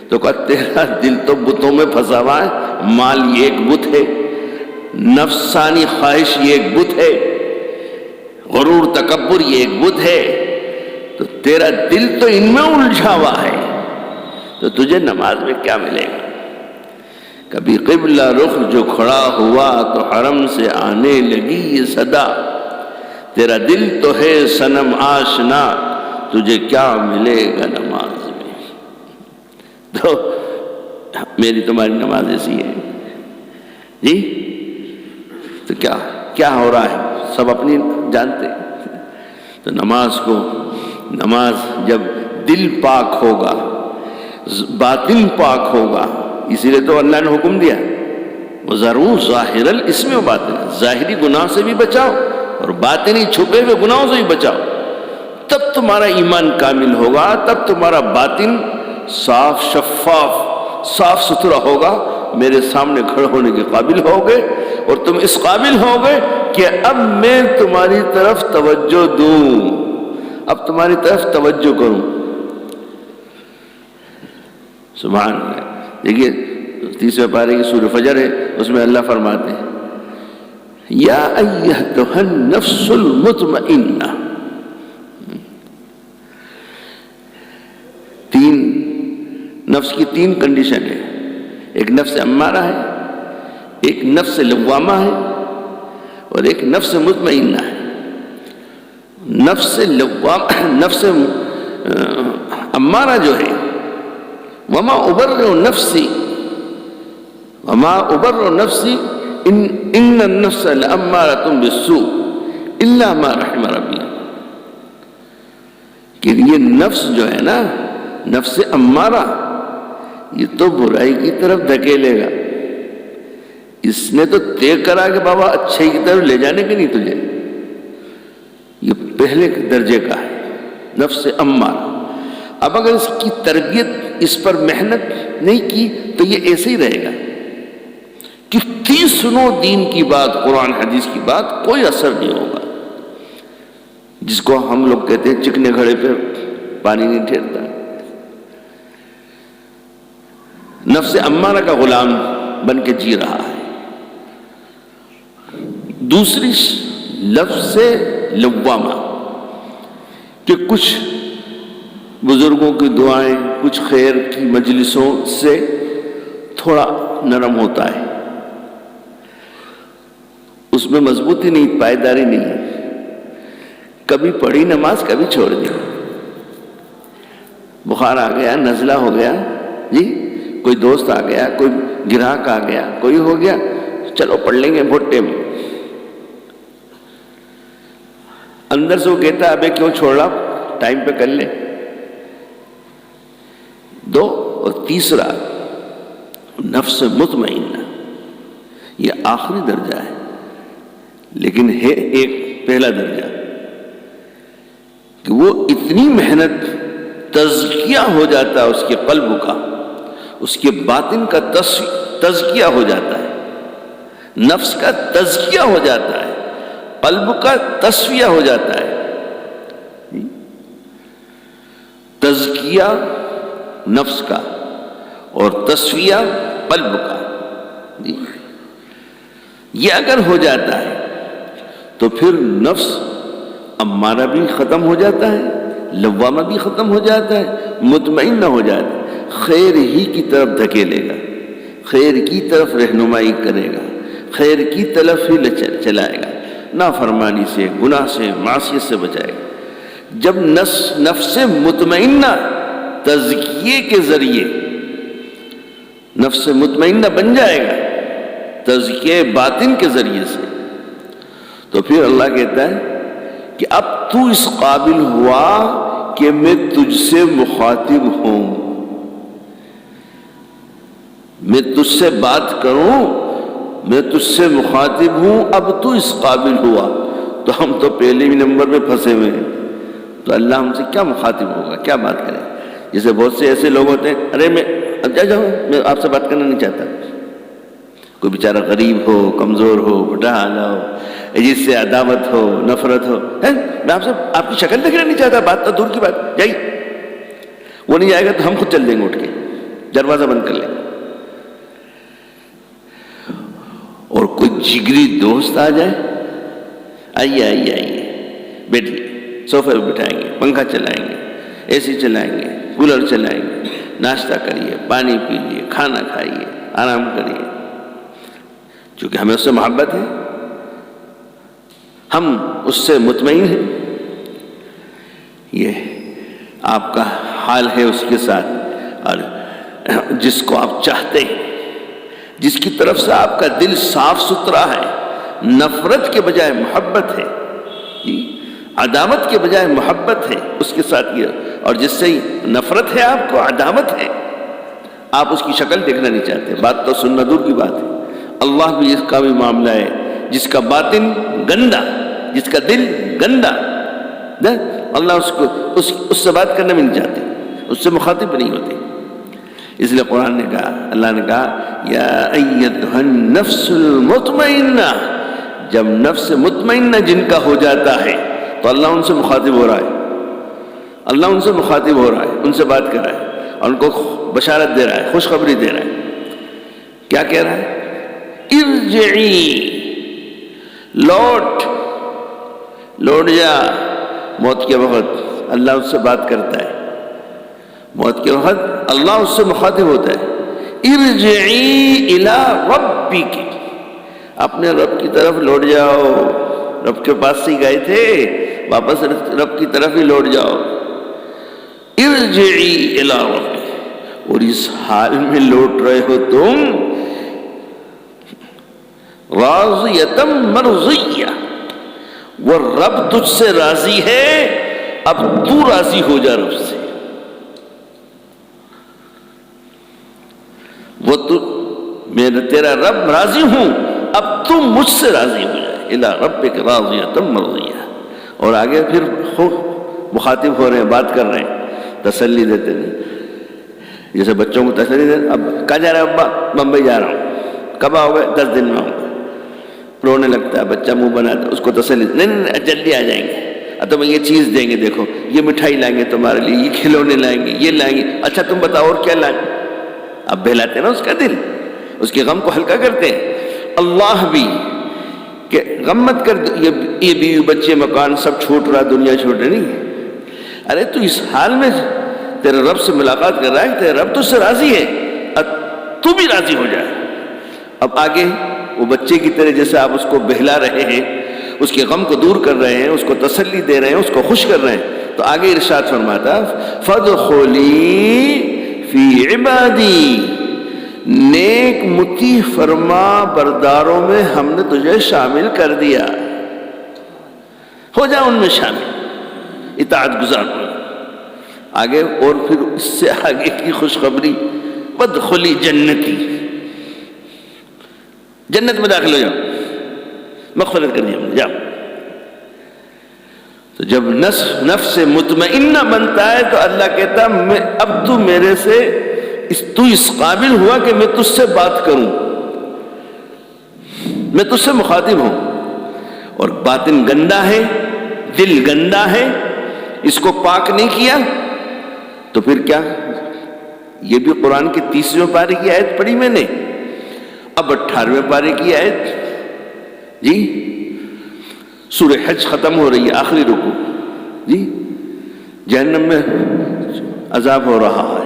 تو کہا تیرا دل تو بتوں میں پھنسا ہوا ہے. مال یہ ایک بت ہے، نفسانی خواہش یہ ایک بت ہے، غرور تکبر یہ ایک بت ہے. تو تیرا دل تو ان میں الجھا ہوا ہے، تو تجھے نماز میں کیا ملے گا؟ کبھی قبلہ رخ جو کھڑا ہوا تو حرم سے آنے لگی یہ صدا. تیرا دل تو ہے صنم آشنا، تجھے کیا ملے گا نماز میں. تو میری تمہاری نماز ایسی ہے جی. تو کیا ہو رہا ہے سب اپنی جانتے. تو نماز جب دل پاک ہوگا، باطن پاک ہوگا، اسی لیے تو اللہ نے حکم دیا وَذَرُوا ظَاهِرَ الْإِثْمِ وَبَاطِنَهُ، ظاہری گناہ سے بھی بچاؤ اور باطنی چھپے ہوئے گناہوں سے بھی بچاؤ. تب تمہارا ایمان کامل ہوگا، تب تمہارا باطن صاف شفاف صاف ستھرا ہوگا، میرے سامنے کھڑے ہونے کے قابل ہوگے، اور تم اس قابل ہوگے کہ اب میں تمہاری طرف توجہ دوں، اب تمہاری طرف توجہ کروں. سبحان اللہ. دیکھیے 30ویں پارے کی سورہ فجر ہے، اس میں اللہ فرماتے ہیں یا ایھا النفس المطمئنہ. 3 نفس کی 3 کنڈیشن ہے. ایک نفس امارہ ہے، ایک نفس لوامہ ہے، اور ایک نفس مطمئنہ ہے. نفس امارہ جو ہے، وما ابرئ نفسی ان النفس لامارۃ بالسوء الا ما رحم ربی. کہ یہ نفس جو ہے نا، نفس امارہ، یہ تو برائی کی طرف دھکیلے گا. اس نے تو طے کرا کہ بابا اچھائی کی طرف لے جانے کے نہیں تجھے. یہ پہلے درجے کا ہے نفس امارہ. اب اگر اس کی تربیت، اس پر محنت نہیں کی تو یہ ایسے ہی رہے گا. کتنی سنو دین کی بات، قرآن حدیث کی بات، کوئی اثر نہیں ہوگا. جس کو ہم لوگ کہتے ہیں چکنے گھڑے پہ پانی نہیں ٹھہرتا. نفس امارہ کا غلام بن کے جی رہا ہے. دوسری لفظ لوامہ، کہ کچھ بزرگوں کی دعائیں، کچھ خیر کی مجلسوں سے تھوڑا نرم ہوتا ہے، اس میں مضبوطی نہیں، پائیداری نہیں ہے۔ کبھی پڑھی نماز، کبھی چھوڑ دی، بخار آ گیا، نزلہ ہو گیا جی، کوئی دوست آ گیا، کوئی گراہک آ گیا، کوئی ہو گیا، چلو پڑھ لیں گے بھٹے میں۔ اندر سے وہ کہتا ہے ابے کیوں چھوڑ رہا، ٹائم پہ کر لے۔ دو، اور تیسرا نفس مطمئنہ، یہ آخری درجہ ہے، لیکن ہے ایک پہلا درجہ کہ وہ اتنی محنت، تزکیہ ہو جاتا ہے اس کے قلب کا، اس کے باطن کا تزکیہ ہو جاتا ہے، نفس کا تزکیہ ہو جاتا ہے، قلب کا تصفیہ ہو جاتا ہے۔ تزکیہ نفس کا اور تصفیہ قلب کا، یہ اگر ہو جاتا ہے تو پھر نفس امارہ بھی ختم ہو جاتا ہے، لوامہ بھی ختم ہو جاتا ہے، مطمئن نہ ہو جاتا ہے، خیر ہی کی طرف دھکیلے گا، خیر کی طرف رہنمائی کرے گا، خیر کی طرف ہی چلائے گا، نافرمانی سے، گناہ سے، معصیت سے بچائے گا۔ جب نفس مطمئنہ تزکیے کے ذریعے نفس مطمئنہ بن جائے گا، تزکیے باطن کے ذریعے سے، تو پھر اللہ کہتا ہے کہ اب تو اس قابل ہوا کہ میں تجھ سے مخاطب ہوں، میں تجھ سے بات کروں، میں تجھ سے مخاطب ہوں، اب تو اس قابل ہوا۔ تو ہم تو پہلے ہی نمبر میں پھنسے ہوئے ہیں، تو اللہ ہم سے کیا مخاطب ہوگا، کیا بات کرے؟ جیسے بہت سے ایسے لوگ ہوتے ہیں، ارے میں اب جاؤ، میں آپ سے بات کرنا نہیں چاہتا۔ کوئی بیچارہ غریب ہو، کمزور ہو، بڈھا حالہ ہو، جس سے عداوت ہو، نفرت ہو، میں آپ کی شکل دیکھنا نہیں چاہتا، بات تو دور کی بات، جائیے۔ وہ نہیں جائے گا تو ہم خود چل دیں گے، اٹھ کے دروازہ بند کر لیں گے۔ اور کوئی جگری دوست آ جائے، آئیے آئیے آئیے، بیٹھیے، صوفے پہ بٹھائیں گے، پنکھا چلائیں گے، اے سی چلائیں گے، کولر چلائیں گے، ناشتہ کریے، پانی پیجیے، کھانا کھائیے، آرام کریے، چونکہ ہمیں اس سے محبت ہے، ہم اس سے مطمئن ہیں۔ یہ آپ کا حال ہے اس کے ساتھ، اور جس کو آپ چاہتے ہیں، جس کی طرف سے آپ کا دل صاف ستھرا ہے، نفرت کے بجائے محبت ہے، عداوت کے بجائے محبت ہے، اس کے ساتھ یہ، اور جس سے نفرت ہے، آپ کو عداوت ہے، آپ اس کی شکل دیکھنا نہیں چاہتے، بات تو سننا دور کی بات ہے۔ اللہ بھی اس کا بھی معاملہ ہے، جس کا باطن گندا، جس کا دل گندا، اللہ اس سے بات کرنا بھی نہیں چاہتے، اس سے مخاطب نہیں ہوتے۔ اس لیے قرآن نے کہا، اللہ نے کہا یا ایتھا النفس المطمئنہ، جب نفس مطمئنہ جن کا ہو جاتا ہے تو اللہ ان سے مخاطب ہو رہا ہے، اللہ ان سے مخاطب ہو رہا ہے، ان سے بات کر رہا ہے، اور ان کو بشارت دے رہا ہے، خوشخبری دے رہا ہے۔ کیا کہہ رہا ہے؟ ارجعی، لوٹ جا۔ موت کے وقت اللہ اس سے بات کرتا ہے، موت کے وقت اللہ اس سے مخاطب ہوتا ہے۔ ارجعی الی ربک، اپنے رب کی طرف لوٹ جاؤ، رب کے پاس سے گئے تھے، واپس رب کی طرف ہی لوٹ جاؤ۔ ارجعی الی ربک، اور اس حال میں لوٹ رہے ہو تم راضیۃ مرضیہ، وہ رب تجھ سے راضی ہے، اب تو راضی ہو جا رب سے، وہ تو میں تیرا رب راضی ہوں، اب تم مجھ سے راضی ہو جائے۔ الی ربک راضیۃ مرضیہ، اور آگے پھر خوب مخاطب ہو رہے ہیں، بات کر رہے ہیں، تسلی دیتے ہیں، جیسے بچوں کو تسلی دیتے، اب کہاں جا رہا ہے ابا؟ بمبئی جا رہا ہوں۔ کب آؤ گے؟ 10 دن میں آؤں گا۔ رونے لگتا ہے بچہ، منہ بناتا ہے، اس کو تسلی، نہیں جلدی آ جائیں گے، اب تمہیں یہ چیز دیں گے، دیکھو یہ مٹھائی لائیں گے تمہارے لیے، یہ کھلونے لائیں گے، یہ لائیں گے، اچھا تم بتاؤ اور کیا لائیں؟ اب بہلاتے ہیں نا اس کا دل، اس کے غم کو ہلکا کرتے ہیں۔ اللہ بھی کہ غم مت کر، یہ بیوی بچے مکان سب چھوٹ رہا، دنیا چھوٹ رہی نہیں، ارے تو اس حال میں تیرے رب سے ملاقات کر رہا ہے، تیرے رب تو اس سے راضی ہے، تو بھی راضی ہو جائے۔ اب آگے وہ بچے کی طرح جیسے آپ اس کو بہلا رہے ہیں، اس کے غم کو دور کر رہے ہیں، اس کو تسلی دے رہے ہیں، اس کو خوش کر رہے ہیں، تو آگے ارشاد فرماتا فَادْخُلِي فِي عِبَادِي، نیک مطیع فرما برداروں میں ہم نے تجھے شامل کر دیا، ہو جا ان میں شامل، اطاعت گزار ہو۔ آگے اور پھر اس سے آگے کی خوشخبری، وَادْخُلِي جنتی، جنت میں داخل ہو جاؤ، مغفرت کر دیا جاؤ۔ تو جب نفس مطمئنہ بنتا ہے تو اللہ کہتا اب تو میرے سے تو اس قابل ہوا کہ میں تجھ سے بات کروں، میں تجھ سے مخاطب ہوں۔ اور باطن گندا ہے، دل گندا ہے، اس کو پاک نہیں کیا تو پھر کیا؟ یہ بھی قرآن کی 30ویں پارے کی آیت پڑھی میں نے، اب 18ویں پارے کی آیت جی، سورہ حج ختم ہو رہی ہے، آخری رکوع جی، جہنم میں عذاب ہو رہا ہے،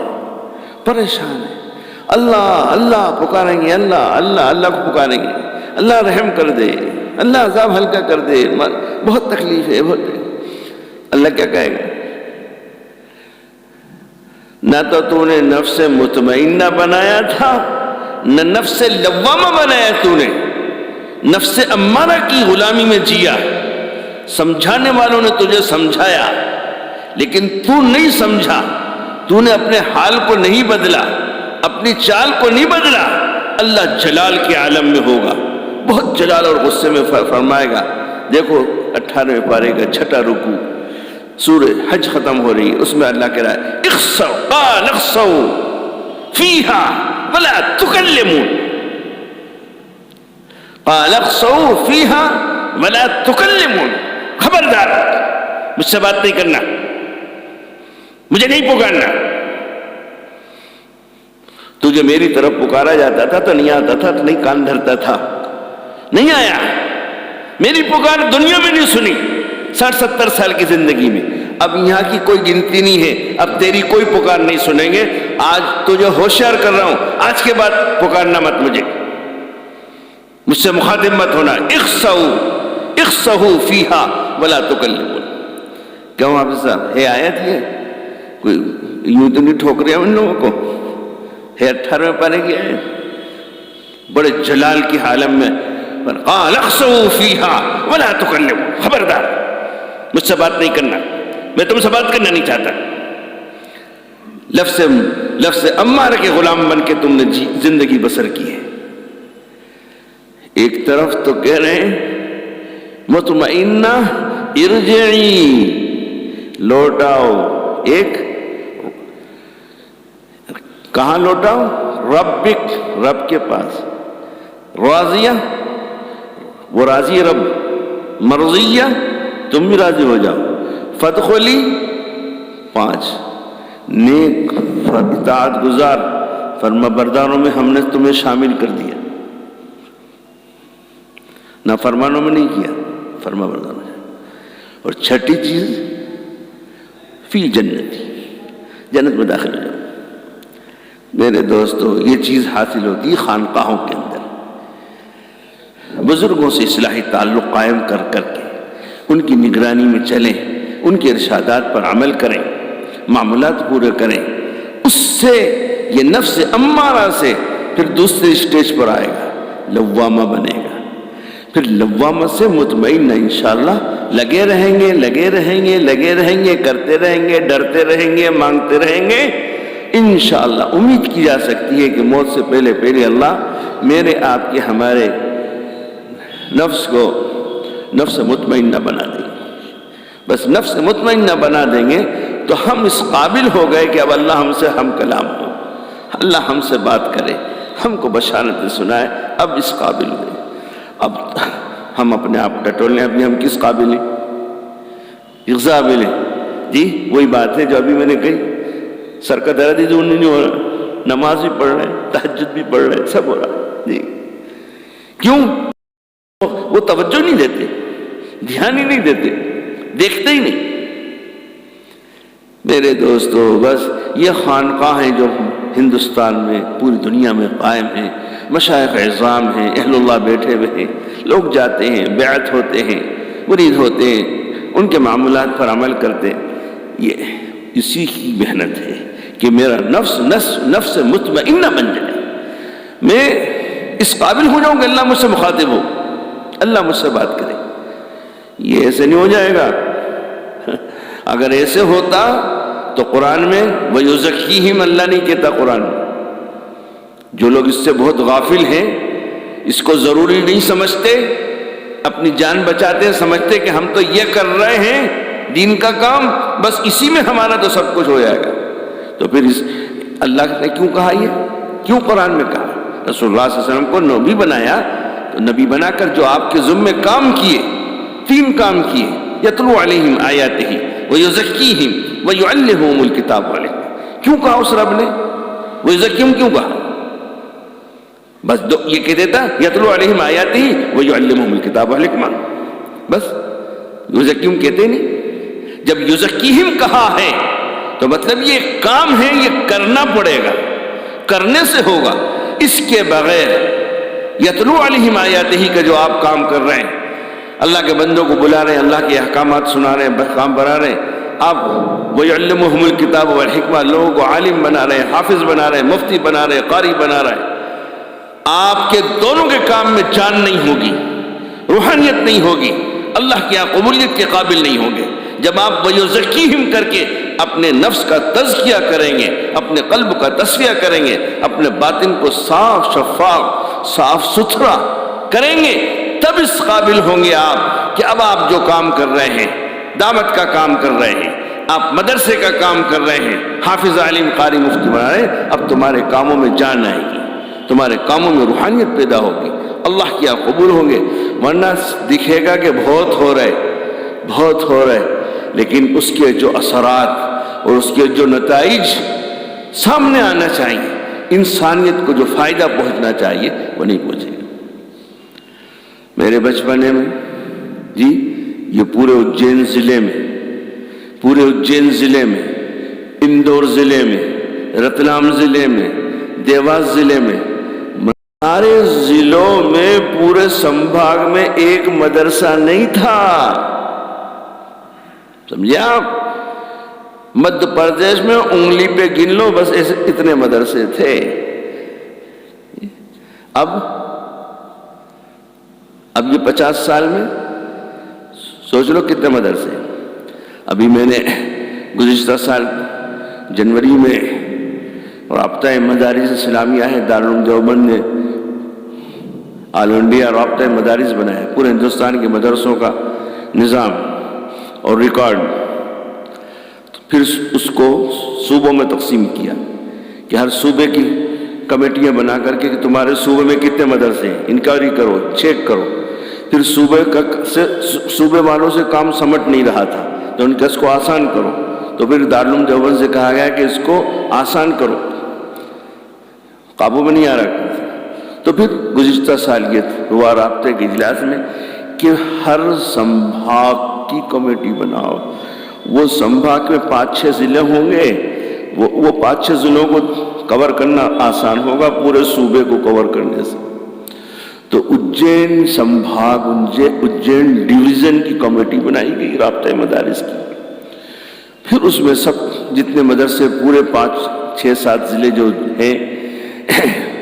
پریشان ہے، اللہ اللہ پکاریں گے، اللہ اللہ اللہ کو پکاریں گے، اللہ رحم کر دے، اللہ عذاب ہلکا کر دے، بہت تکلیف ہے، بہت۔ اللہ کیا کہے گا؟ نہ تو نے نفس مطمئنہ بنایا تھا، نہ نفس لوامہ بنایا، تو نے نفس امارہ کی غلامی میں جیا۔ سمجھانے والوں نے تجھے سمجھایا لیکن تو نہیں سمجھا، تو نے اپنے حال کو نہیں بدلا، اپنی چال کو نہیں بدلا۔ اللہ جلال کے عالم میں ہوگا، بہت جلال اور غصے میں فرمائے گا۔ دیکھو 18ویں پارے کا 6واں رکوع، سورہ حج ختم ہو رہی ہے، اس میں اللہ کہہ رہا ہے اخسؤ قال اخسؤ فیہا ولا تکلمون، قال اخسؤ فیہا ولا تکلمون، خبردار مجھ سے بات نہیں کرنا، مجھے نہیں پکارنا۔ تجھے میری طرف پکارا جاتا تھا تو نہیں آتا تھا، تو نہیں کان دھرتا تھا، نہیں آیا، میری پکار دنیا میں نہیں سنی 60-70 سال کی زندگی میں۔ اب یہاں کی کوئی گنتی نہیں ہے، اب تیری کوئی پکار نہیں سنیں گے۔ آج تجھے ہوشیار کر رہا ہوں، آج کے بعد پکارنا مت، مجھ سے مخاطب مت ہونا۔ اخسؤ فیہا ولا تکلمون۔ کیوں حافظ صاحب ہے آیت ہے؟ کوئی یوں تو نہیں ٹھوک رہے ان لوگوں کو؟ ہے 18ویں پارے کی آیت، بڑے جلال کی عالم میں، قال اخسؤ فیہا ولا تکلمون، خبردار مجھ سے بات نہیں کرنا، میں تم سے بات کرنا نہیں چاہتا۔ لفظ امارہ کے غلام بن کے تم نے زندگی بسر کی ہے۔ ایک طرف تو کہہ رہے ہیں مطمئنہ ارجعی، لوٹاؤ، ایک کہاں لوٹاؤ؟ ربک، رب کے پاس، راضیہ، وہ راضی رب، مرضیہ، تم بھی راضی ہو جاؤ، فادخلی، 5 نیک اطاعت گزار فرما برداروں میں ہم نے تمہیں شامل کر دیا، نہ فرمانوں میں نہیں کیا، فرما برداروں میں۔ اور 6ٹھی چیز فی جنتی، جنت میں داخل ہو جاؤ۔ میرے دوستو یہ چیز حاصل ہوتی ہے خانقاہوں کے اندر، بزرگوں سے اصلاحی تعلق قائم کر کر کے ان کی نگرانی میں چلیں، ان کے ارشادات پر عمل کریں، معمولات پورے کریں، اس سے یہ نفس امارہ سے پھر دوسرے اسٹیج پر آئے گا، لوامہ بنے گا، پھر لوامہ سے مطمئن انشاءاللہ لگے رہیں گے، لگے رہیں گے، لگے رہیں گے، کرتے رہیں گے، ڈرتے رہیں گے، مانگتے رہیں گے۔ انشاءاللہ امید کی جا سکتی ہے کہ موت سے پہلے پہلے اللہ میرے آپ کے ہمارے نفس کو نفس مطمئنہ بنا دیں گے۔ بس نفس مطمئنہ بنا دیں گے تو ہم اس قابل ہو گئے کہ اب اللہ ہم سے ہم کلام ہو، اللہ ہم سے بات کرے، ہم کو بشارتیں سنائے، اب اس قابل ہوئے۔ اب ہم اپنے آپ کو ٹٹولیں، ابھی ہم کس قابل ہیں؟ کس قابل ہیں؟ جی وہی بات ہے جو ابھی میں نے کہی، سر کا درد ہی دور نہیں ہو رہا، نماز بھی پڑھ رہے ہیں، تہجد بھی پڑھ رہے ہیں، سب ہو رہا جی۔ کیوں؟ وہ توجہ نہیں دیتے، دھیان ہی نہیں دیتے، دیکھتے ہی نہیں۔ میرے دوستو بس یہ خانقاہیں جو ہندوستان میں پوری دنیا میں قائم ہیں، مشائخ اعظام ہیں، اہل اللہ بیٹھے ہوئے ہیں، لوگ جاتے ہیں، بیعت ہوتے ہیں، مرید ہوتے ہیں، ان کے معاملات پر عمل کرتے ہیں، یہ اسی کی محنت ہے کہ میرا نفس مطمئنہ بن جائے، میں اس قابل ہو جاؤں کہ اللہ مجھ سے مخاطب ہو، اللہ مجھ سے بات کرے۔ یہ ایسے نہیں ہو جائے گا۔ اگر ایسے ہوتا تو قرآن میں وَيُزَكِّيهِمْ اللہ نہیں کہتا قرآن میں۔ جو لوگ اس سے بہت غافل ہیں، اس کو ضروری نہیں سمجھتے، اپنی جان بچاتے ہیں، سمجھتے کہ ہم تو یہ کر رہے ہیں دین کا کام، بس اسی میں ہمارا تو سب کچھ ہو جائے گا، تو پھر اللہ نے کیوں کہا؟ یہ کیوں قرآن میں کہا؟ رسول اللہ صلی اللہ علیہ وسلم کو نبی بنایا، تو نبی بنا کر جو آپ کے ذمہ کام کیے، 3 کام کیے، یتلو علیہم آیاتہ ویزکیہم ویعلمہم الکتاب والحکمہ۔ کیوں کہا اس رب نے؟ ویزکیہم کیوں کہا؟ بس یہ کہہ دیتا یتلو علیہم آیاتہ ویعلمہم الکتاب والحکمہ، بس یزکیہم کہتے نہیں۔ جب یزکیہم کہا ہے تو مطلب یہ کام ہے، یہ کرنا پڑے گا، کرنے سے ہوگا، اس کے بغیر یتلو علیہم آیاتہ کا جو آپ کام کر رہے ہیں، اللہ کے بندوں کو بلا رہے ہیں، اللہ کے احکامات سنا رہے ہیں، کام بنا رہے ہیں، آپ وَيُعَلِّمُهُمُ الْكِتَابَ وَالْحِکْمَہ، لوگوں کو عالم بنا رہے ہیں، حافظ بنا رہے ہیں، مفتی بنا رہے ہیں، قاری بنا رہے ہیں۔ آپ کے دونوں کے کام میں جان نہیں ہوگی، روحانیت نہیں ہوگی، اللہ کی قبولیت کے قابل نہیں ہوں گے۔ جب آپ وَيُزَكِّيهِمْ کر کے اپنے نفس کا تزکیہ کریں گے، اپنے قلب کا تصفیہ کریں گے، اپنے باطن کو صاف شفاف صاف ستھرا کریں گے، تب اس قابل ہوں گے آپ کہ اب آپ جو کام کر رہے ہیں، دعوت کا کام کر رہے ہیں، آپ مدرسے کا کام کر رہے ہیں، حافظ عالم قاری مفتی بنا رہے ہیں، اب تمہارے کاموں میں جان آئے گی، تمہارے کاموں میں روحانیت پیدا ہوگی، اللہ کیا قبول ہوں گے۔ ورنہ دکھے گا کہ بہت ہو رہے، لیکن اس کے جو اثرات اور اس کے جو نتائج سامنے آنا چاہیے، انسانیت کو جو فائدہ پہنچنا چاہیے وہ نہیں پہنچے گا۔ میرے بچپنے میں جی یہ پورے اجین ضلع میں، اندور ضلع میں، رتلام ضلع میں، دیواس ضلع میں، سارے ضلعوں میں پورے سمبھاگ میں ایک مدرسہ نہیں تھا، سمجھے آپ؟ مدھیہ پردیش میں انگلی پہ گن لو، بس اتنے مدرسے تھے۔ اب یہ 50 سال میں سوچ لو کتنے مدرسے۔ ابھی میں نے گزشتہ سال جنوری میں رابطہ مدارس اسلامیہ ہے دارالعلوم دیوبند نے آل انڈیا رابطہ مدارس بنایا، پورے ہندوستان کے مدرسوں کا نظام اور ریکارڈ، پھر اس کو صوبوں میں تقسیم کیا کہ ہر صوبے کی کمیٹیاں بنا کر کے کہ تمہارے صوبے میں کتنے مدرسے ہیں، انکوائری کرو، چیک کرو۔ پھر صوبے والوں سے کام سمٹ نہیں رہا تھا تو ان کا اس کو آسان کرو، تو پھر دارالعلوم دیوبند سے کہا گیا کہ اس کو آسان کرو، قابو میں نہیں آ رہا۔ تو پھر گزشتہ سال یہ ہوا رابطے کے اجلاس میں کہ ہر سمبھاگ کی کمیٹی بناؤ، وہ سمبھاگ میں 5-6 ضلع ہوں گے، وہ 5-6 ضلعوں کو کور کرنا آسان ہوگا پورے صوبے کو کور کرنے سے۔ تو اجین سمبھاگ، اجین ڈویژن کی کمیٹی بنائی گئی رابطہ مدارس کی، پھر اس میں سب جتنے مدرسے پورے 5-6-7 ضلع جو ہیں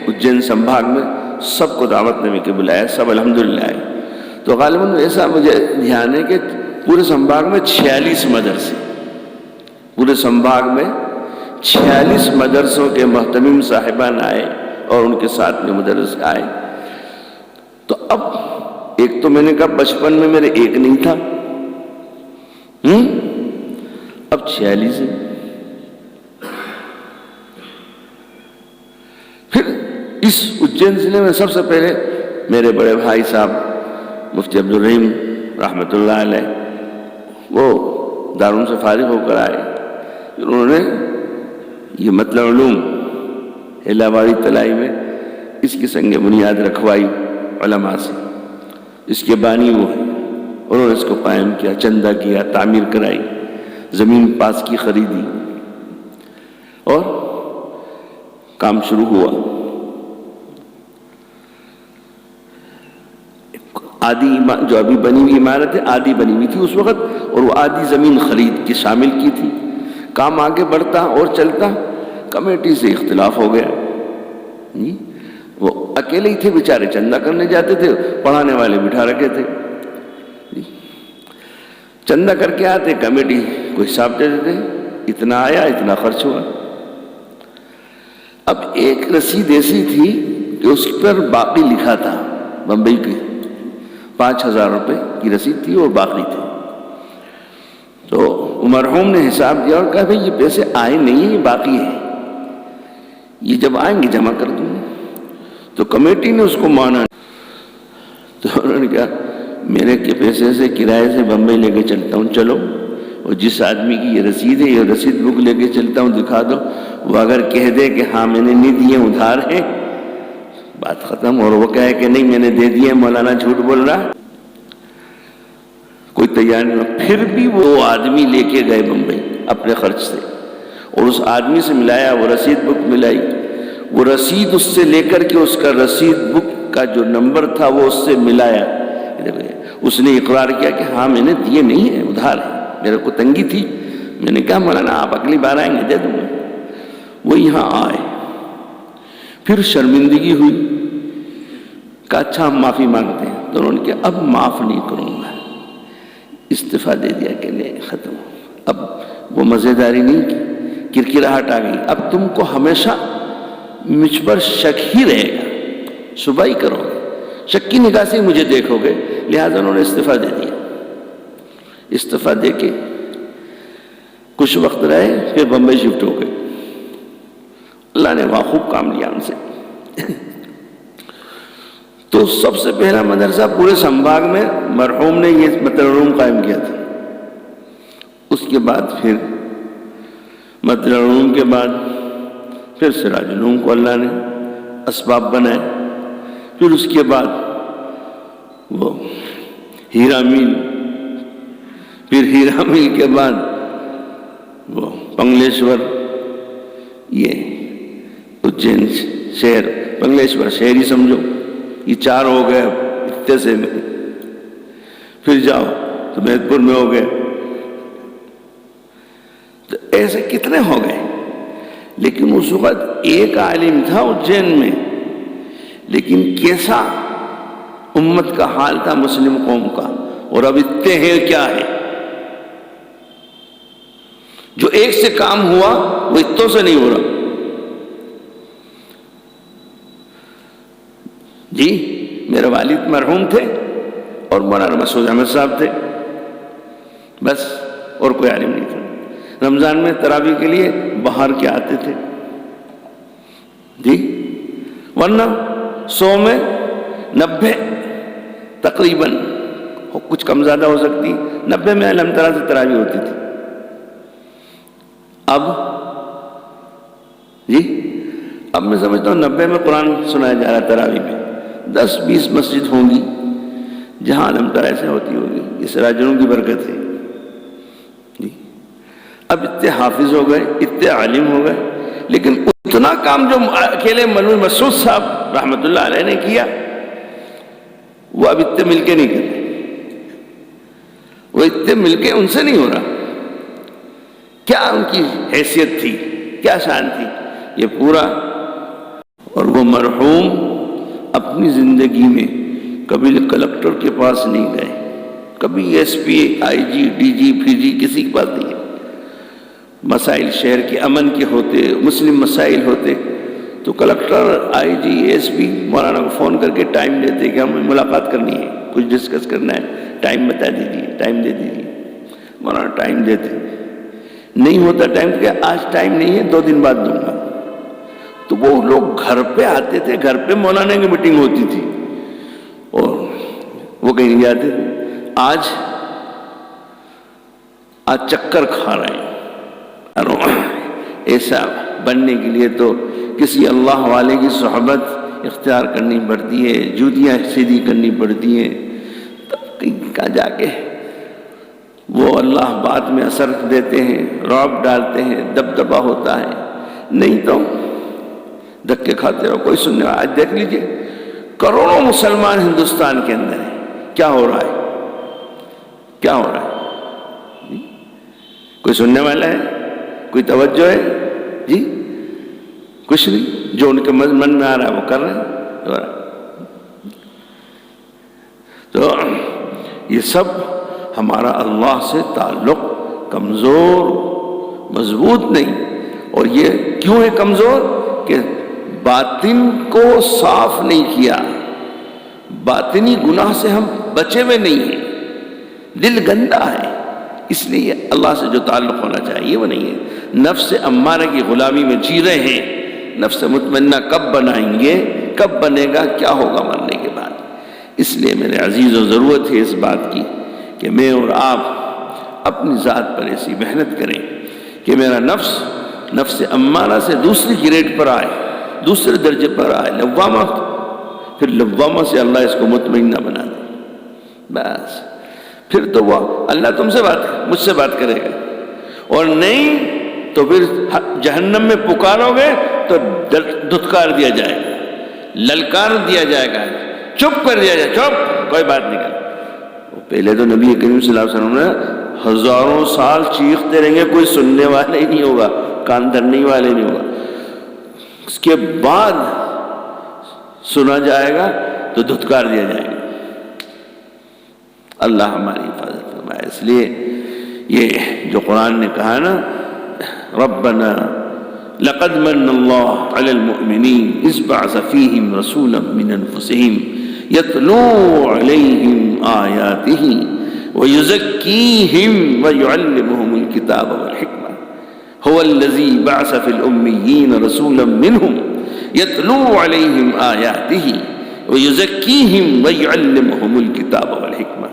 اجین سمبھاگ میں، سب کو دعوت نامے کے بلایا، سب الحمدللہ آئے۔ تو غالباً ایسا مجھے دھیان ہے کہ پورے سمبھاگ میں 46 مدرسے، پورے سمبھاگ میں 46 مدرسوں کے محتمم صاحبان آئے اور ان کے ساتھ میں مدرسے آئے۔ تو اب ایک تو میں نے کہا بچپن میں میرے ایک نہیں تھا، اب 46 ہے۔ پھر اس اجین ضلع میں سب سے پہلے میرے بڑے بھائی صاحب مفتی عبدالرحیم رحمۃ اللہ علیہ، وہ دارالعلوم سے فارغ ہو کر آئے، انہوں نے یہ مطلب علوم الہواری تلائی میں اس کی سنگ بنیاد رکھوائی علماء سے، اس کے بانی وہ ہیں، انہوں نے اس کو قائم کیا، چندہ کیا، تعمیر کرائی۔ زمین پاس کی خریدی اور کام شروع ہوا. آدھی جو ابھی بنی ہوئی عمارت ہے آدھی بنی ہوئی تھی اس وقت، اور وہ آدھی زمین خرید کے شامل کی تھی. کام آگے بڑھتا اور چلتا، کمیٹی سے اختلاف ہو گیا. وہ اکیلے ہی تھے بیچارے، چندہ کرنے جاتے تھے، پڑھانے والے بٹھا رکھے تھے. چندہ کر کے آتے، کمیٹی کو حساب دے دیتے، اتنا آیا اتنا خرچ ہوا. اب ایک رسید ایسی تھی کہ اس پر باقی لکھا تھا، بمبئی کی 5,000 روپے کی رسید تھی اور باقی تھی. تو مرحوم نے حساب دیا اور کہا بھئی یہ پیسے آئے نہیں ہیں، یہ باقی ہے، یہ جب آئیں گے جمع کر دوں گا. تو کمیٹی نے اس کو مانا. تو انہوں نے کہا میرے کے پیسے سے کرائے سے بمبئی لے کے چلتا ہوں، چلو، اور جس آدمی کی یہ رسید ہے یہ رسید بک لے کے چلتا ہوں، دکھا دو. وہ اگر کہہ دے کہ ہاں میں نے نہیں دیے ادھار ہیں، بات ختم. اور وہ کہے کہ نہیں میں نے دے دیے، مولانا جھوٹ بول رہا، کوئی تیار نہیں ہوا. پھر بھی وہ آدمی لے کے گئے بمبئی اپنے خرچ سے، اور اس آدمی سے ملایا، وہ رسید بک ملائی. وہ رسید اس سے لے کر کے اس کا رسید بک کا جو نمبر تھا وہ اس سے ملایا. اس نے اقرار کیا کہ ہاں میں نے دیے نہیں ہیں، ادھار ہے، میرے کو تنگی تھی. میں نے کہا مولانا آپ اگلی بار آئیں گے دے دوں گا. وہ یہاں آئے، پھر شرمندگی ہوئی، کہا اچھا ہم معافی مانگتے ہیں. تو انہوں نے کہا اب معاف نہیں کروں گا، استعفیٰ دے دیا کہ نہیں ختم. اب وہ مزیداری نہیں کی، کرکراہٹ آ گئی. اب تم کو ہمیشہ مجھ پر شک ہی رہے گا، صبح ہی کرو گے، شک کی نگاہ سے مجھے دیکھو گے. لہٰذا انہوں نے استعفیٰ دے دیا. استعفیٰ دے کے کچھ وقت رہے، پھر بمبئی شفٹ ہو گئے. اللہ نے وہاں خوب کام لیا ان سے. تو سب سے پہلا مدرسہ پورے سنبھاگ میں مرحوم نے یہ مدرسہ علوم قائم کیا تھا. اس کے بعد پھر مدرسہ علوم کے بعد پھر سراج علوم کو اللہ نے اسباب بنائے. پھر اس کے بعد وہ ہیرا میل، پھر ہیرا میل کے بعد وہ پنگلیشور، یہ اجین شہر، پنگلیشور شہر ہی سمجھو، یہ 4 ہو گئے اتے سے میں. پھر جاؤ تو مہت پور میں ہو گئے. تو ایسے کتنے ہو گئے. لیکن اس وقت ایک عالم تھا اجین میں، لیکن کیسا امت کا حال تھا مسلم قوم کا. اور اب اتنے ہیں کیا ہے، جو ایک سے کام ہوا وہ اتوں سے نہیں ہو رہا. جی میرے والد مرحوم تھے اور مولانا مسعود احمد صاحب تھے، بس، اور کوئی عالم نہیں تھا. رمضان میں تراویح کے لیے باہر کے آتے تھے جی، ورنہ 100 میں 90 تقریباً، کچھ کم زیادہ ہو سکتی، 90 میں الحمدللہ سے تراویح ہوتی تھی. اب جی اب میں سمجھتا ہوں 90 میں قرآن سنایا جا رہا تراویح میں. 10-20 مسجد ہوں گی جہاں الحمدللہ ایسے ہوتی ہوگی. اس راجروں کی برکت ہے جی. اب اتنے حافظ ہو گئے، اتنے عالم ہو گئے، لیکن اتنا کام جو اکیلے مولوی مسعود صاحب رحمۃ اللہ علیہ نے کیا وہ اب اتنے مل کے نہیں کرتے. وہ اتنے مل کے ان سے نہیں ہو رہا. کیا ان کی حیثیت تھی، کیا شان تھی، یہ پورا. اور وہ مرحوم اپنی زندگی میں کبھی کلکٹر کے پاس نہیں گئے، کبھی ایس پی، آئی جی، ڈی جی، پی جی کسی کے پاس نہیں گئے. مسائل شہر کے امن کے ہوتے، مسلم مسائل ہوتے تو کلکٹر، آئی جی، ایس پی مولانا کو فون کر کے ٹائم دیتے کہ ہمیں ملاقات کرنی ہے، کچھ ڈسکس کرنا ہے، ٹائم بتا دیجیے، ٹائم دے دیجیے. مولانا ٹائم دیتے. نہیں ہوتا ٹائم کہ آج ٹائم نہیں ہے، 2 دن بعد دوں گا. تو وہ لوگ گھر پہ آتے تھے، گھر پہ مولانا کی میٹنگ ہوتی تھی اور وہ کہیں نہیں جاتے تھے. آج چکر کھا رہے ہیں. ایسا بننے کے لیے تو کسی اللہ والے کی صحبت اختیار کرنی پڑتی ہے، جوتیاں سیدھی کرنی پڑتی ہیں، تب کہیں جا کے وہ اللہ بعد میں اثر دیتے ہیں، رعب ڈالتے ہیں، دبدبا ہوتا ہے، نہیں تو دھکے کھاتے رہو، کوئی سننے والا۔ آج دیکھ لیجئے کروڑوں مسلمان ہندوستان کے اندر ہیں، کیا ہو رہا ہے؟ کیا ہو رہا ہے؟ کوئی سننے والا ہے؟ کوئی توجہ ہے؟ جی کچھ نہیں، جو ان کے من میں آ رہا ہے وہ کر رہے ہیں۔ تو یہ سب ہمارا اللہ سے تعلق کمزور، مضبوط نہیں۔ اور یہ کیوں ہے کمزور؟ کہ باطن کو صاف نہیں کیا، باطنی گناہ سے ہم بچے ہوئے نہیں ہیں، دل گندا ہے، اس لیے اللہ سے جو تعلق ہونا چاہیے وہ نہیں ہے۔ نفس امارہ کی غلامی میں جی رہے ہیں، نفس مطمئنہ کب بنائیں گے؟ کب بنے گا؟ کیا ہوگا مرنے کے بعد؟ اس لیے میرے عزیزوں ضرورت ہے اس بات کی کہ میں اور آپ اپنی ذات پر ایسی محنت کریں کہ میرا نفس امارہ سے دوسری گریڈ پر آئے، دوسرے درجے پر آئے، لوامہ، پھر لوامہ سے اللہ اس کو مطمئنہ بنا دے، بس پھر تو وہ اللہ مجھ سے بات کرے گا، اور نہیں تو پھر جہنم میں پکارو گے تو دھتکار دیا جائے گا، للکار دیا جائے گا، چپ کر دیا جائے، چپ، کوئی بات نہیں کرے۔ پہلے تو نبی کریم صلی اللہ علیہ وسلم نے ہزاروں سال چیختے رہیں گے، کوئی سننے والے ہی نہیں ہوگا، کان دھرنے والے نہیں ہوگا، اس کے بعد سنا جائے گا تو دھتکار دیا جائے گا۔ اللہ ہماری حفاظت فرمائے۔ اس لیے یہ جو قرآن نے کہا نا، ربنا لقد من اللہ علی المؤمنین اذ بعث فیہم رسولا من انفسہم یتلو علیہم آیاتہ ویزکیہم ویعلمہم الکتاب والحکمہ هو الذی بعث فی الامیین رسولا منہم یتلو علیہم آیاتہ ویزکیہم ویعلمہم الکتاب والحکمہ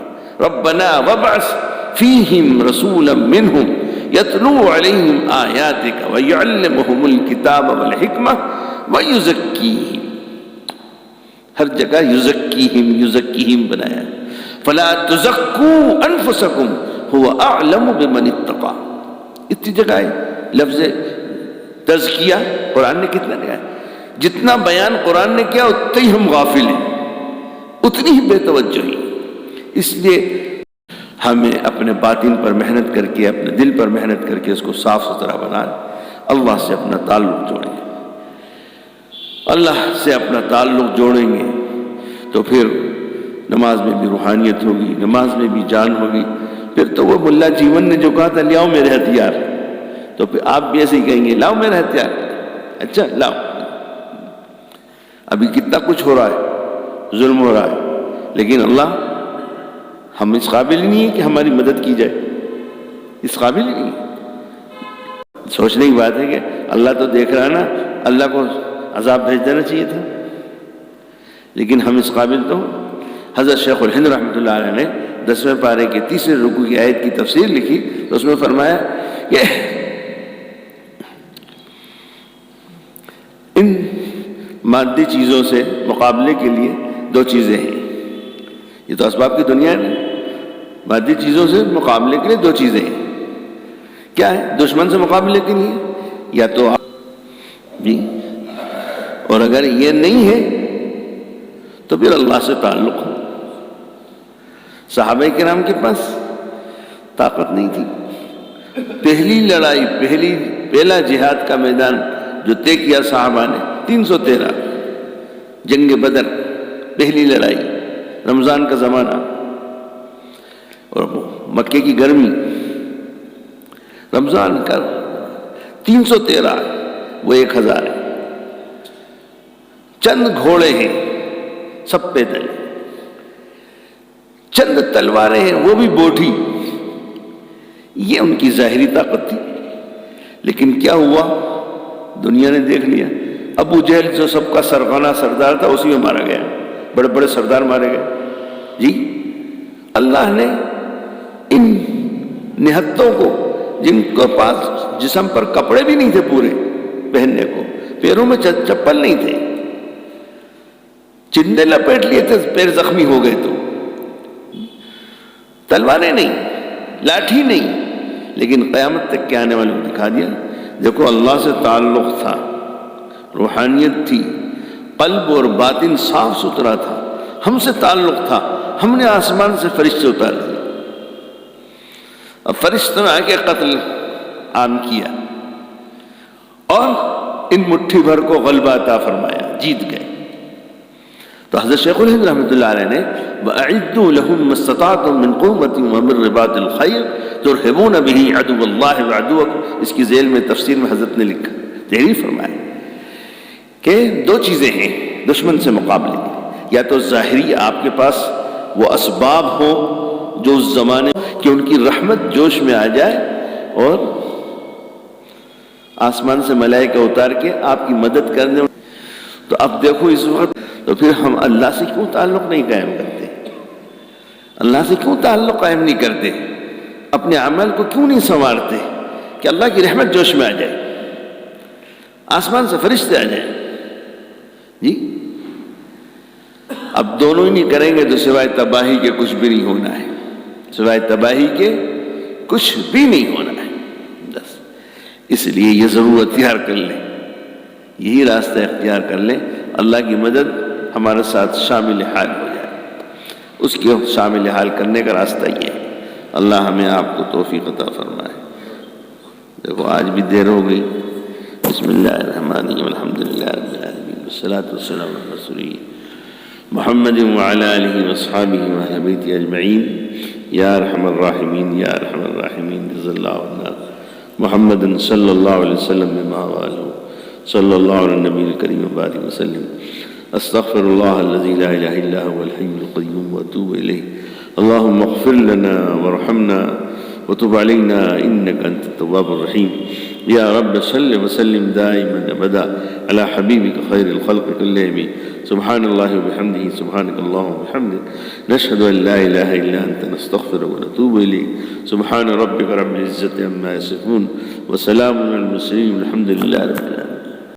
ربنا وابعث فیہم رسولا منہم یتلو علیہم آیاتک ویعلمہم الکتاب والحکمہ ویزکیہم، ہر جگہ یزکیہم بنایا ہے۔ فلا تزکوا انفسکم هو اعلم بمن اتقى، اتنی جگہ ہے لفظ تزکیہ قرآن نے کتنا لیا ہے؟ جتنا بیان قرآن نے کیا اتنی ہی ہم غافل ہیں، اتنی ہی بے توجہی۔ اس لیے ہمیں اپنے باطن پر محنت کر کے، اپنے دل پر محنت کر کے اس کو صاف ستھرا بنائیں، اللہ سے اپنا تعلق جوڑیں گے۔ اللہ سے اپنا تعلق جوڑیں گے تو پھر نماز میں بھی روحانیت ہوگی، نماز میں بھی جان ہوگی۔ پھر تو وہ ملا جیون نے جو کہا تھا لیاؤ میرے ہتھیار، تو پھر آپ بھی ایسے ہی کہیں گے لاؤ میرے ہتھیار، اچھا لاؤ۔ ابھی کتنا کچھ ہو رہا ہے، ظلم ہو رہا ہے، لیکن اللہ ہم اس قابل ہی نہیں ہے کہ ہماری مدد کی جائے، اس قابل ہی نہیں ہے۔ سوچنے کی بات ہے کہ اللہ تو دیکھ رہا ہے نا، اللہ کو عذاب بھیج دینا چاہیے تھا، لیکن ہم اس قابل تو۔ حضرت شیخ الہند رحمۃ اللہ علیہ نے 10ویں پارے کے 3 رکوع کی آیت کی تفسیر لکھی تو اس میں فرمایا کہ ان مادی چیزوں سے مقابلے کے لیے 2 چیزیں ہیں، یہ تو اسباب کی دنیا ہے، مادی چیزوں سے مقابلے کے لیے 2 چیزیں ہیں۔ کیا ہے؟ دشمن سے مقابلے کے لیے یا تو آپ جی، اور اگر یہ نہیں ہے تو پھر اللہ سے تعلق ہو۔ صحابہ کرام کے پاس طاقت نہیں تھی، پہلی لڑائی، پہلا جہاد کا میدان جو طے کیا صحابہ نے 313 جنگ بدر، پہلی لڑائی، رمضان کا زمانہ اور مکے کی گرمی، رمضان کا 313 وہ 1000 ہے، چند گھوڑے ہیں سب پیدل، چند تلواریں ہیں وہ بھی بوٹھی، یہ ان کی ظاہری طاقت تھی۔ لیکن کیا ہوا؟ دنیا نے دیکھ لیا، ابو جہل جو سب کا سرغنہ سردار تھا اسی میں مارا گیا، بڑے بڑے سردار مارے گئے جی۔ اللہ نے ان نہتوں کو، جن کے پاس جسم پر کپڑے بھی نہیں تھے پورے پہننے کو، پیروں میں چپل نہیں تھے، چندے لپیٹ لیے تھے، پیر زخمی ہو گئے تو تلواریں نہیں، لاٹھی نہیں، لیکن قیامت تک کے آنے والوں کو دکھا دیا دیکھو اللہ سے تعلق تھا، روحانیت تھی، قلب اور باطن صاف ستھرا تھا، ہم سے تعلق تھا، ہم نے آسمان سے فرشتے اتار دیے، اب فرشتوں نے آ کے قتل عام کیا اور ان مٹھی بھر کو غلبہ عطا فرمایا، جیت گئے۔ تو حضرت شیخ الہند رحمۃ اللہ علیہ نے وَأَعِدُّوا لَهُم مَّا اسْتَطَعْتُم مِّن قُوَّةٍ وَمِن رِّبَاطِ الْخَيْلِ تُرْهِبُونَ بِهِ عَدُوَّ اللَّهِ وَعَدُوَّكُمْ، اس کی ذیل میں تفسیر میں حضرت نے لکھا، تحریر فرمایا کہ دو چیزیں ہیں دشمن سے مقابلے کی، یا تو ظاہری آپ کے پاس وہ اسباب ہوں جو اس زمانے کہ ان کی رحمت جوش میں آ جائے اور آسمان سے ملائکہ اتار کے آپ کی مدد کر دیں۔ تو اب دیکھو اس وقت تو پھر ہم اللہ سے کیوں تعلق نہیں قائم کرتے؟ اللہ سے کیوں تعلق قائم نہیں کرتے؟ اپنے عمل کو کیوں نہیں سنوارتے کہ اللہ کی رحمت جوش میں آ جائے، آسمان سے فرشتے آ جائیں؟ جی اب دونوں ہی نہیں کریں گے تو سوائے تباہی کے کچھ بھی نہیں ہونا ہے، سوائے تباہی کے کچھ بھی نہیں ہونا ہے۔ بس اس لیے یہ ضرور اختیار کر لیں، یہی راستہ اختیار کر لیں، اللہ کی مدد ہمارے ساتھ شامل حال ہو جائے، اس کے شامل حال کرنے کا راستہ یہ ہے۔ اللہ ہمیں آپ کو توفیق عطا فرمائے۔ دیکھو آج بھی دیر ہو گئی۔ بسم اللہ الرحمن الرحیم، الحمدللہ رب العالمین، والصلاة والسلام علی رسول محمد وعلی آلہ واصحابہ واہل بیتہ اجمعین، یا ارحم الراحمین یا ارحم الراحمین، جزا اللہ عنا محمد صلی اللہ علیہ وسلم بما والہ صلی اللہ علیہ النبی الکریم وبارک وسلم۔ استغفر اللہ الذی لا الہ الا هو الحی القیوم واتوب الیہ۔ اللہم اغفر لنا وارحمنا وتب علینا انک انت التواب الرحیم۔ یا رب صل وسلم دائما ابدا علی حبیبک خیر الخلق کلہم۔ سبحان اللہ وبحمدہ، سبحانک اللہم وبحمدک، نشہد ان لا الہ الا انت، نستغفرک ونتوب الیک۔ سبحان ربک رب العزۃ عما یصفون وسلام علی المرسلین، الحمد للہ رب العالمین۔